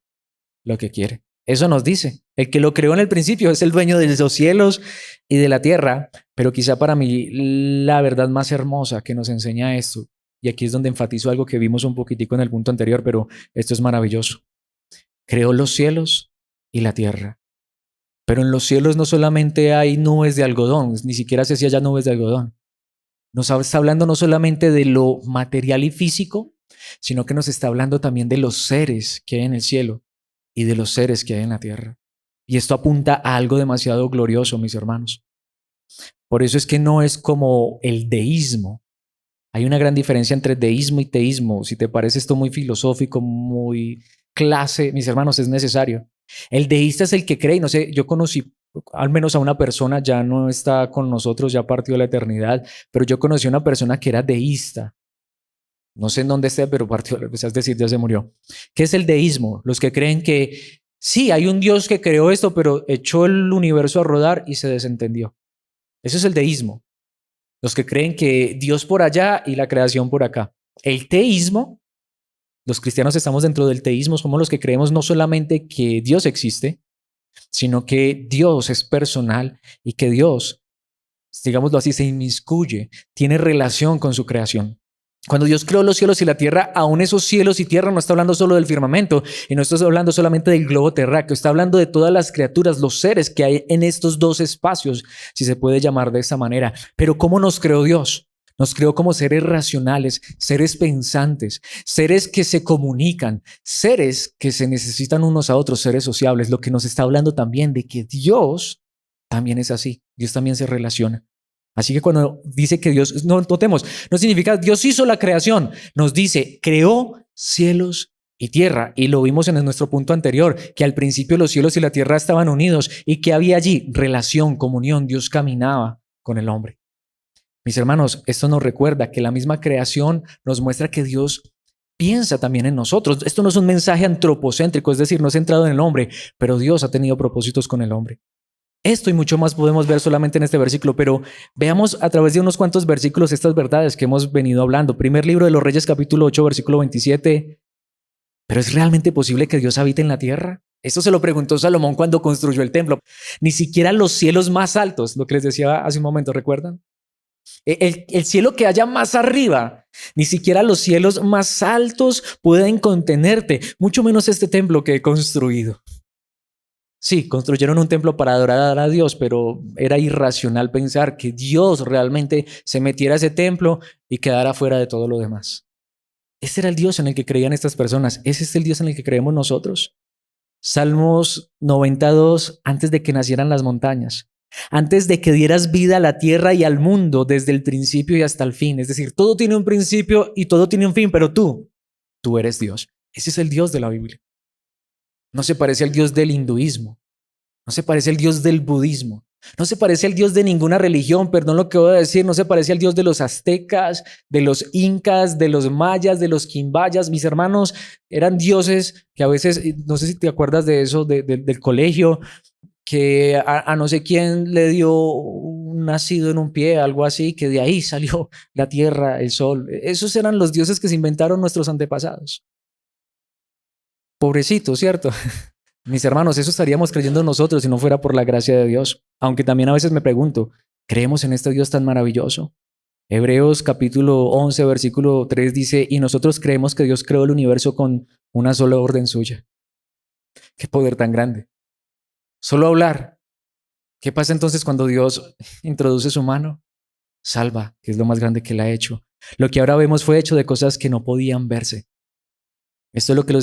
lo que quiere. Eso nos dice. El que lo creó en el principio es el dueño de los cielos y de la tierra. Pero quizá para mí la verdad más hermosa que nos enseña esto, y aquí es donde enfatizo algo que vimos un poquitico en el punto anterior, pero esto es maravilloso. Creó los cielos y la tierra. Pero en los cielos no solamente hay nubes de algodón, ni siquiera se hacía ya nubes de algodón. Nos está hablando no solamente de lo material y físico, sino que nos está hablando también de los seres que hay en el cielo y de los seres que hay en la tierra. Y esto apunta a algo demasiado glorioso, mis hermanos. Por eso es que no es como el deísmo. Hay una gran diferencia entre deísmo y teísmo. Si te parece esto muy filosófico, muy clase, mis hermanos, es necesario. El deísta es el que cree, no sé, yo conocí al menos a una persona, ya no está con nosotros, ya partió de la eternidad, pero yo conocí a una persona que era deísta. No sé en dónde esté, pero partió, es decir, ya se murió. ¿Qué es el deísmo? Los que creen que sí, hay un Dios que creó esto, pero echó el universo a rodar y se desentendió. Eso es el deísmo. Los que creen que Dios por allá y la creación por acá. El teísmo, los cristianos estamos dentro del teísmo, somos los que creemos no solamente que Dios existe, sino que Dios es personal y que Dios, digámoslo así, se inmiscuye, tiene relación con su creación. Cuando Dios creó los cielos y la tierra, aún esos cielos y tierra no está hablando solo del firmamento y no está hablando solamente del globo terráqueo, está hablando de todas las criaturas, los seres que hay en estos dos espacios, si se puede llamar de esa manera. Pero ¿cómo nos creó Dios? Nos creó como seres racionales, seres pensantes, seres que se comunican, seres que se necesitan unos a otros, seres sociables. Lo que nos está hablando también de que Dios también es así, Dios también se relaciona. Así que cuando dice que Dios, no notemos, no significa Dios hizo la creación, nos dice creó cielos y tierra. Y lo vimos en nuestro punto anterior, que al principio los cielos y la tierra estaban unidos y que había allí relación, comunión, Dios caminaba con el hombre. Mis hermanos, esto nos recuerda que la misma creación nos muestra que Dios piensa también en nosotros. Esto no es un mensaje antropocéntrico, es decir, no centrado en el hombre, pero Dios ha tenido propósitos con el hombre. Esto y mucho más podemos ver solamente en este versículo, pero veamos a través de unos cuantos versículos estas verdades que hemos venido hablando. Primer libro de los Reyes, capítulo 8, versículo 27. ¿Pero es realmente posible que Dios habite en la tierra? Esto se lo preguntó Salomón cuando construyó el templo. Ni siquiera los cielos más altos, lo que les decía hace un momento, ¿recuerdan? El cielo que haya más arriba, ni siquiera los cielos más altos pueden contenerte, mucho menos este templo que he construido. Sí, construyeron un templo para adorar a Dios, pero era irracional pensar que Dios realmente se metiera a ese templo y quedara fuera de todo lo demás. Ese era el Dios en el que creían estas personas. Ese es el Dios en el que creemos nosotros. Salmos 92, antes de que nacieran las montañas, antes de que dieras vida a la tierra y al mundo desde el principio y hasta el fin. Es decir, todo tiene un principio y todo tiene un fin, pero tú eres Dios. Ese es el Dios de la Biblia. No se parece al Dios del hinduismo. No se parece al Dios del budismo. No se parece al Dios de ninguna religión, perdón lo que voy a decir. No se parece al Dios de los aztecas, de los incas, de los mayas, de los quimbayas. Mis hermanos eran dioses que a veces, no sé si te acuerdas de eso, del colegio, que a no sé quién le dio un nacido en un pie, algo así, que de ahí salió la tierra, el sol. Esos eran los dioses que se inventaron nuestros antepasados. Pobrecito, ¿cierto? Mis hermanos, eso estaríamos creyendo nosotros si no fuera por la gracia de Dios. Aunque también a veces me pregunto, ¿creemos en este Dios tan maravilloso? Hebreos capítulo 11, versículo 3 dice, y nosotros creemos que Dios creó el universo con una sola orden suya. Qué poder tan grande. Solo hablar. ¿Qué pasa entonces cuando Dios introduce su mano? Salva, que es lo más grande que él ha hecho. Lo que ahora vemos fue hecho de cosas que no podían verse. Esto es lo que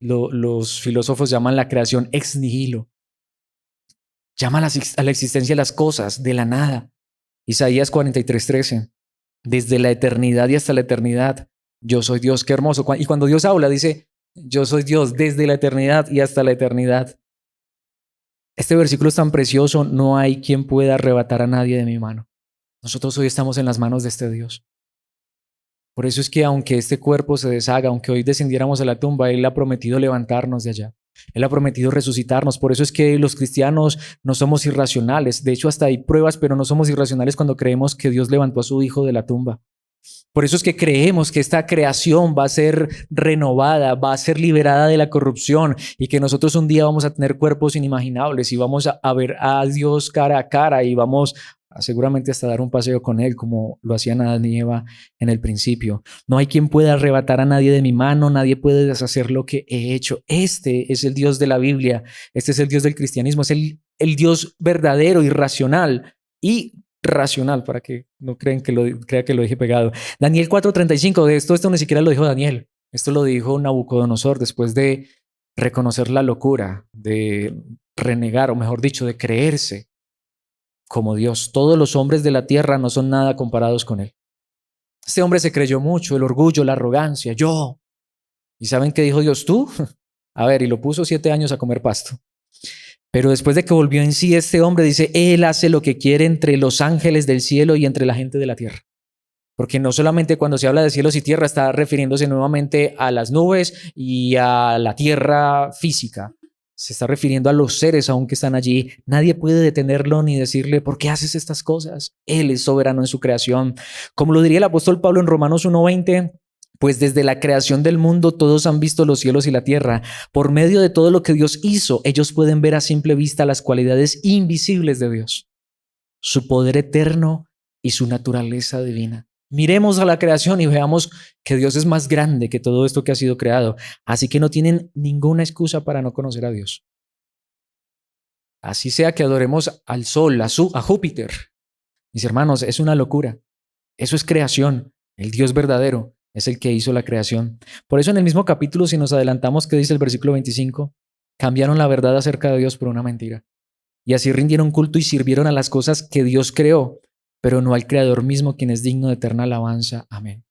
los filósofos llaman la creación ex nihilo. Llama a la existencia de las cosas de la nada. Isaías 43:13. Desde la eternidad y hasta la eternidad, yo soy Dios. Qué hermoso. Y cuando Dios habla, dice, yo soy Dios desde la eternidad y hasta la eternidad. Este versículo es tan precioso, no hay quien pueda arrebatar a nadie de mi mano. Nosotros hoy estamos en las manos de este Dios. Por eso es que aunque este cuerpo se deshaga, aunque hoy descendiéramos a la tumba, Él ha prometido levantarnos de allá. Él ha prometido resucitarnos. Por eso es que los cristianos no somos irracionales. De hecho, hasta hay pruebas, pero no somos irracionales cuando creemos que Dios levantó a su Hijo de la tumba. Por eso es que creemos que esta creación va a ser renovada, va a ser liberada de la corrupción y que nosotros un día vamos a tener cuerpos inimaginables y vamos a ver a Dios cara a cara y vamos a seguramente hasta dar un paseo con Él como lo hacían Adán y Eva en el principio. No hay quien pueda arrebatar a nadie de mi mano, nadie puede deshacer lo que he hecho. Este es el Dios de la Biblia, este es el Dios del cristianismo, es el Dios verdadero y racional y racional, para que no crea que lo dije pegado. Daniel 4:35, de esto ni siquiera lo dijo Daniel, esto lo dijo Nabucodonosor después de reconocer la locura, de renegar, o mejor dicho, de creerse como Dios. Todos los hombres de la tierra no son nada comparados con Él. Este hombre se creyó mucho, el orgullo, la arrogancia, yo. ¿Y saben qué dijo Dios? ¿Tú? A ver, y lo puso 7 años a comer pasto. Pero después de que volvió en sí, este hombre dice, Él hace lo que quiere entre los ángeles del cielo y entre la gente de la tierra. Porque no solamente cuando se habla de cielos y tierra está refiriéndose nuevamente a las nubes y a la tierra física. Se está refiriendo a los seres aún que están allí. Nadie puede detenerlo ni decirle, ¿por qué haces estas cosas? Él es soberano en su creación. Como lo diría el apóstol Pablo en Romanos 1:20, pues desde la creación del mundo todos han visto los cielos y la tierra. Por medio de todo lo que Dios hizo, ellos pueden ver a simple vista las cualidades invisibles de Dios, su poder eterno y su naturaleza divina. Miremos a la creación y veamos que Dios es más grande que todo esto que ha sido creado. Así que no tienen ninguna excusa para no conocer a Dios. Así sea que adoremos al sol, a Júpiter. Mis hermanos, es una locura. Eso es creación. El Dios verdadero es el que hizo la creación. Por eso en el mismo capítulo, si nos adelantamos, que dice el versículo 25, cambiaron la verdad acerca de Dios por una mentira. Y así rindieron culto y sirvieron a las cosas que Dios creó, pero no al Creador mismo, quien es digno de eterna alabanza. Amén.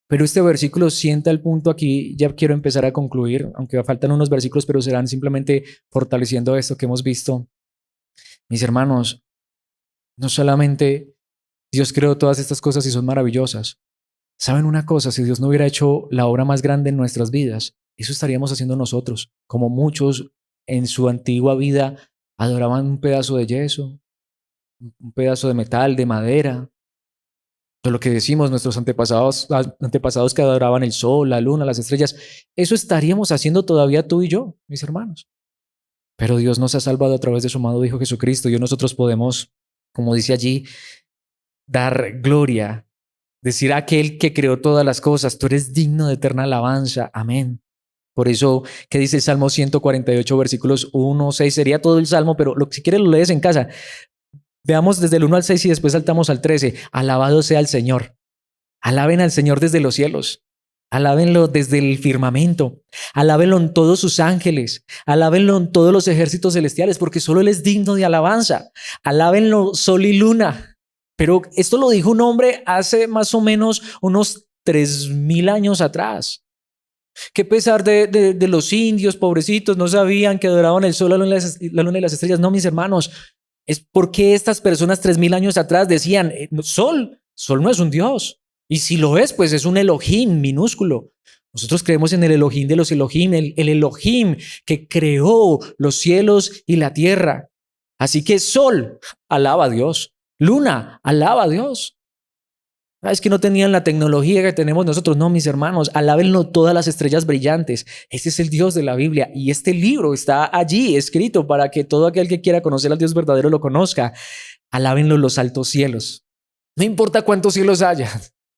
Pero este versículo sienta el punto aquí, ya quiero empezar a concluir, aunque faltan unos versículos, pero serán simplemente fortaleciendo esto que hemos visto. Mis hermanos, no solamente Dios creó todas estas cosas y son maravillosas. ¿Saben una cosa? Si Dios no hubiera hecho la obra más grande en nuestras vidas, eso estaríamos haciendo nosotros, como muchos en su antigua vida adoraban un pedazo de yeso, un pedazo de metal, de madera. Todo lo que decimos, nuestros antepasados que adoraban el sol, la luna, las estrellas, eso estaríamos haciendo todavía tú y yo, mis hermanos. Pero Dios nos ha salvado a través de su amado Hijo Jesucristo y nosotros podemos, como dice allí, dar gloria, decir a aquel que creó todas las cosas, tú eres digno de eterna alabanza. Amén. Por eso, ¿qué dice el Salmo 148, versículos 1, 6? Sería todo el Salmo, pero si quieres lo lees en casa. Veamos desde el 1 al 6 y después saltamos al 13. Alabado sea el Señor. Alaben al Señor desde los cielos. Alábenlo desde el firmamento. Alábenlo en todos sus ángeles. Alábenlo en todos los ejércitos celestiales, porque solo Él es digno de alabanza. Alábenlo sol y luna. Pero esto lo dijo un hombre hace más o menos unos 3000 años atrás. Que a pesar de los indios, pobrecitos, no sabían que adoraban el sol, la luna y las estrellas. No, mis hermanos, es porque estas personas 3000 años atrás decían, sol no es un Dios. Y si lo es, pues es un Elohim minúsculo. Nosotros creemos en el Elohim de los Elohim, el Elohim que creó los cielos y la tierra. Así que sol, alaba a Dios. Luna, alaba a Dios. Es que no tenían la tecnología que tenemos nosotros. No, mis hermanos, alábenlo todas las estrellas brillantes. Ese es el Dios de la Biblia y este libro está allí escrito para que todo aquel que quiera conocer al Dios verdadero lo conozca. Alábenlo los altos cielos. No importa cuántos cielos haya,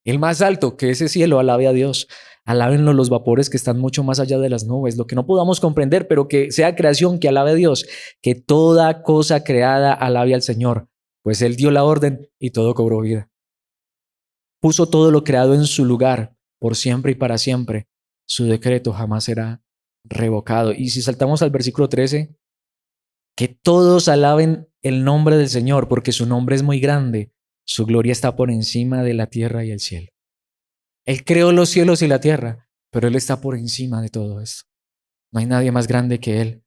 el más alto que ese cielo alabe a Dios. Alábenlo los vapores que están mucho más allá de las nubes, lo que no podamos comprender, pero que sea creación que alabe a Dios. Que toda cosa creada alabe al Señor, pues Él dio la orden y todo cobró vida. Puso todo lo creado en su lugar por siempre y para siempre. Su decreto jamás será revocado. Y si saltamos al versículo 13, que todos alaben el nombre del Señor, porque su nombre es muy grande. Su gloria está por encima de la tierra y el cielo. Él creó los cielos y la tierra, pero Él está por encima de todo esto. No hay nadie más grande que Él.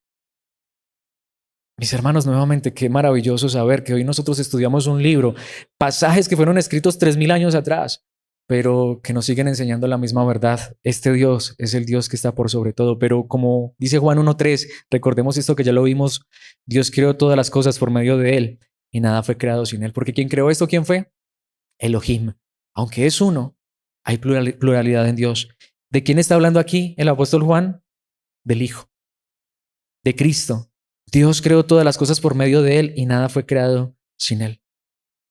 Mis hermanos, nuevamente, qué maravilloso saber que hoy nosotros estudiamos un libro, pasajes que fueron escritos 3000 años atrás, pero que nos siguen enseñando la misma verdad. Este Dios es el Dios que está por sobre todo, pero como dice Juan 1:3, recordemos esto que ya lo vimos, Dios creó todas las cosas por medio de Él y nada fue creado sin Él, porque ¿quién creó esto? ¿Quién fue? Elohim. Aunque es uno, hay pluralidad en Dios. ¿De quién está hablando aquí el apóstol Juan? Del Hijo, de Cristo. Dios creó todas las cosas por medio de Él y nada fue creado sin Él.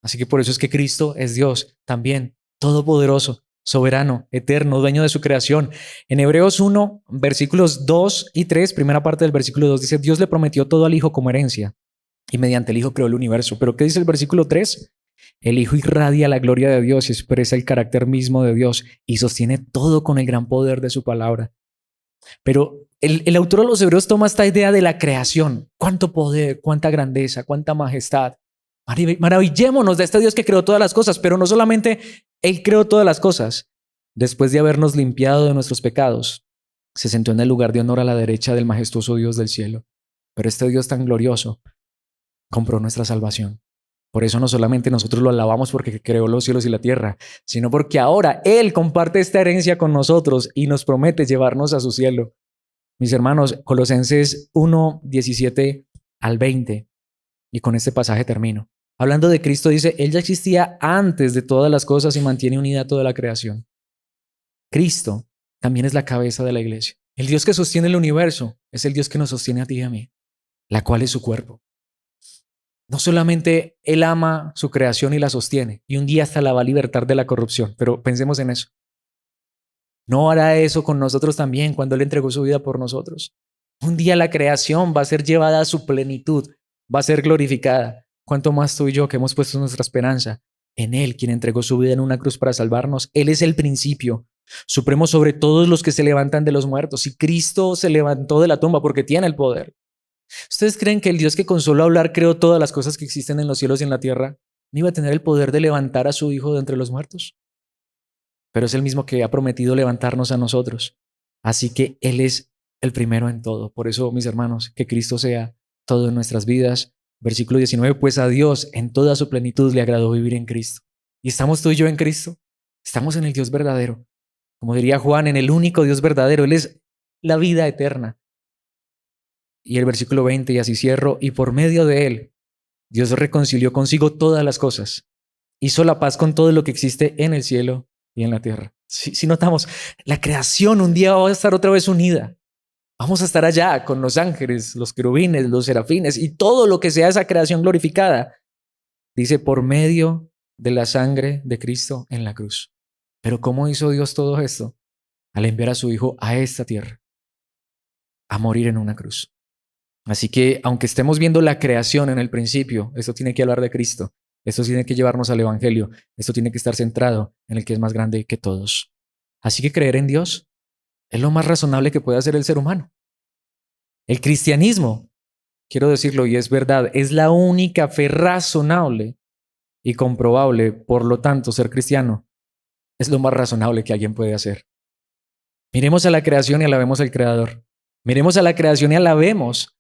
Así que por eso es que Cristo es Dios también, todopoderoso, soberano, eterno, dueño de su creación. En Hebreos 1, versículos 2 y 3, primera parte del versículo 2, dice, Dios le prometió todo al Hijo como herencia y mediante el Hijo creó el universo. ¿Pero qué dice el versículo 3? El Hijo irradia la gloria de Dios y expresa el carácter mismo de Dios y sostiene todo con el gran poder de su palabra. Pero el autor de los Hebreos toma esta idea de la creación. Cuánto poder, cuánta grandeza, cuánta majestad. Maravillémonos de este Dios que creó todas las cosas, pero no solamente Él creó todas las cosas. Después de habernos limpiado de nuestros pecados, se sentó en el lugar de honor a la derecha del majestuoso Dios del cielo. Pero este Dios tan glorioso compró nuestra salvación. Por eso no solamente nosotros lo alabamos porque creó los cielos y la tierra, sino porque ahora Él comparte esta herencia con nosotros y nos promete llevarnos a su cielo. Mis hermanos, Colosenses 1, 17 al 20, y con este pasaje termino. Hablando de Cristo dice, Él ya existía antes de todas las cosas y mantiene unida toda la creación. Cristo también es la cabeza de la iglesia. El Dios que sostiene el universo es el Dios que nos sostiene a ti y a mí, la cual es su cuerpo. No solamente Él ama su creación y la sostiene, y un día hasta la va a libertar de la corrupción, pero pensemos en eso. ¿No hará eso con nosotros también cuando Él entregó su vida por nosotros? Un día la creación va a ser llevada a su plenitud, va a ser glorificada. ¿Cuánto más tú y yo que hemos puesto nuestra esperanza en Él, quien entregó su vida en una cruz para salvarnos? Él es el principio supremo sobre todos los que se levantan de los muertos. Y Cristo se levantó de la tumba porque tiene el poder. ¿Ustedes creen que el Dios que con solo hablar creó todas las cosas que existen en los cielos y en la tierra no iba a tener el poder de levantar a su Hijo de entre los muertos? Pero es el mismo que ha prometido levantarnos a nosotros. Así que Él es el primero en todo. Por eso, mis hermanos, que Cristo sea todo en nuestras vidas. Versículo 19, pues a Dios en toda su plenitud le agradó vivir en Cristo. ¿Y estamos tú y yo en Cristo? Estamos en el Dios verdadero. Como diría Juan, en el único Dios verdadero. Él es la vida eterna. Y el versículo 20, y así cierro, y por medio de Él, Dios reconcilió consigo todas las cosas. Hizo la paz con todo lo que existe en el cielo y en la tierra. Si notamos, la creación un día va a estar otra vez unida. Vamos a estar allá con los ángeles, los querubines, los serafines y todo lo que sea esa creación glorificada. Dice, por medio de la sangre de Cristo en la cruz. Pero ¿cómo hizo Dios todo esto? Al enviar a su Hijo a esta tierra, a morir en una cruz. Así que, aunque estemos viendo la creación en el principio, esto tiene que hablar de Cristo. Esto tiene que llevarnos al Evangelio. Esto tiene que estar centrado en el que es más grande que todos. Así que creer en Dios es lo más razonable que puede hacer el ser humano. El cristianismo, quiero decirlo y es verdad, es la única fe razonable y comprobable. Por lo tanto, ser cristiano es lo más razonable que alguien puede hacer. Miremos a la creación y alabemos al Creador. Miremos a la creación y alabemos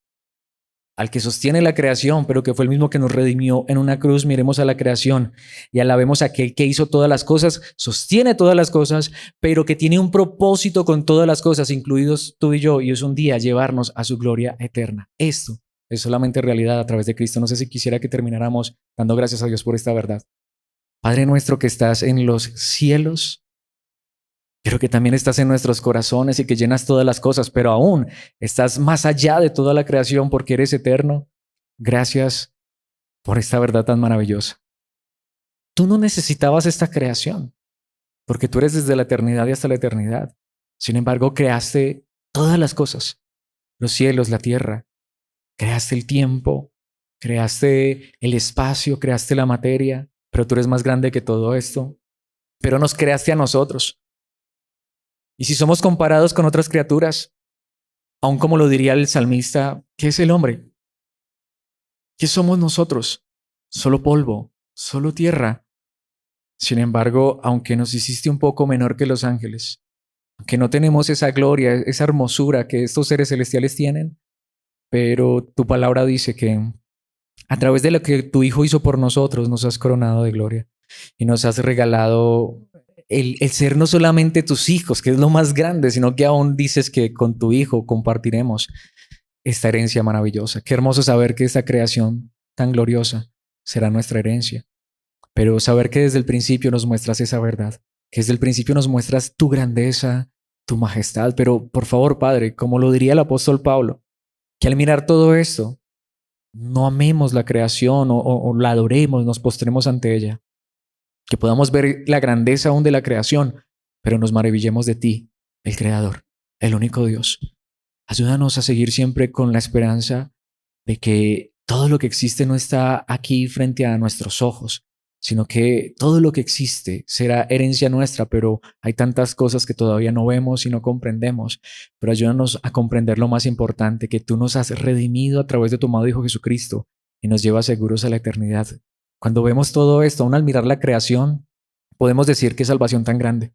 al que sostiene la creación, pero que fue el mismo que nos redimió en una cruz. Miremos a la creación y alabemos a aquel que hizo todas las cosas, sostiene todas las cosas, pero que tiene un propósito con todas las cosas, incluidos tú y yo, y es un día llevarnos a su gloria eterna. Esto es solamente realidad a través de Cristo. No sé si quisiera que termináramos dando gracias a Dios por esta verdad. Padre nuestro que estás en los cielos, pero que también estás en nuestros corazones y que llenas todas las cosas, pero aún estás más allá de toda la creación porque eres eterno. Gracias por esta verdad tan maravillosa. Tú no necesitabas esta creación, porque tú eres desde la eternidad y hasta la eternidad. Sin embargo, creaste todas las cosas, los cielos, la tierra, creaste el tiempo, creaste el espacio, creaste la materia, pero tú eres más grande que todo esto, pero nos creaste a nosotros. Y si somos comparados con otras criaturas, aun como lo diría el salmista, ¿qué es el hombre? ¿Qué somos nosotros? Solo polvo, solo tierra. Sin embargo, aunque nos hiciste un poco menor que los ángeles, aunque no tenemos esa gloria, esa hermosura que estos seres celestiales tienen, pero tu palabra dice que a través de lo que tu Hijo hizo por nosotros, nos has coronado de gloria y nos has regalado el ser no solamente tus hijos, que es lo más grande, sino que aún dices que con tu Hijo compartiremos esta herencia maravillosa. Qué hermoso saber que esta creación tan gloriosa será nuestra herencia, pero saber que desde el principio nos muestras esa verdad, que desde el principio nos muestras tu grandeza, tu majestad, pero por favor, Padre, como lo diría el apóstol Pablo, que al mirar todo esto, no amemos la creación o la adoremos, nos postremos ante ella, que podamos ver la grandeza aún de la creación, pero nos maravillemos de ti, el Creador, el único Dios. Ayúdanos a seguir siempre con la esperanza de que todo lo que existe no está aquí frente a nuestros ojos, sino que todo lo que existe será herencia nuestra, pero hay tantas cosas que todavía no vemos y no comprendemos. Pero ayúdanos a comprender lo más importante, que tú nos has redimido a través de tu amado Hijo Jesucristo y nos llevas seguros a la eternidad. Cuando vemos todo esto, aún al mirar la creación, podemos decir qué salvación tan grande.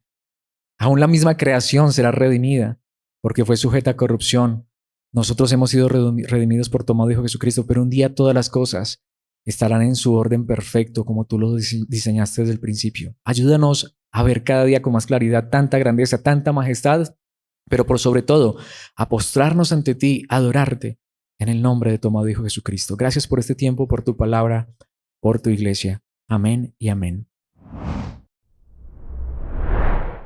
Aún la misma creación será redimida porque fue sujeta a corrupción. Nosotros hemos sido redimidos por tu amado Hijo Jesucristo, pero un día todas las cosas estarán en su orden perfecto como tú lo diseñaste desde el principio. Ayúdanos a ver cada día con más claridad tanta grandeza, tanta majestad, pero por sobre todo a postrarnos ante ti, a adorarte en el nombre de tu amado Hijo Jesucristo. Gracias por este tiempo, por tu palabra, por tu iglesia. Amén y amén.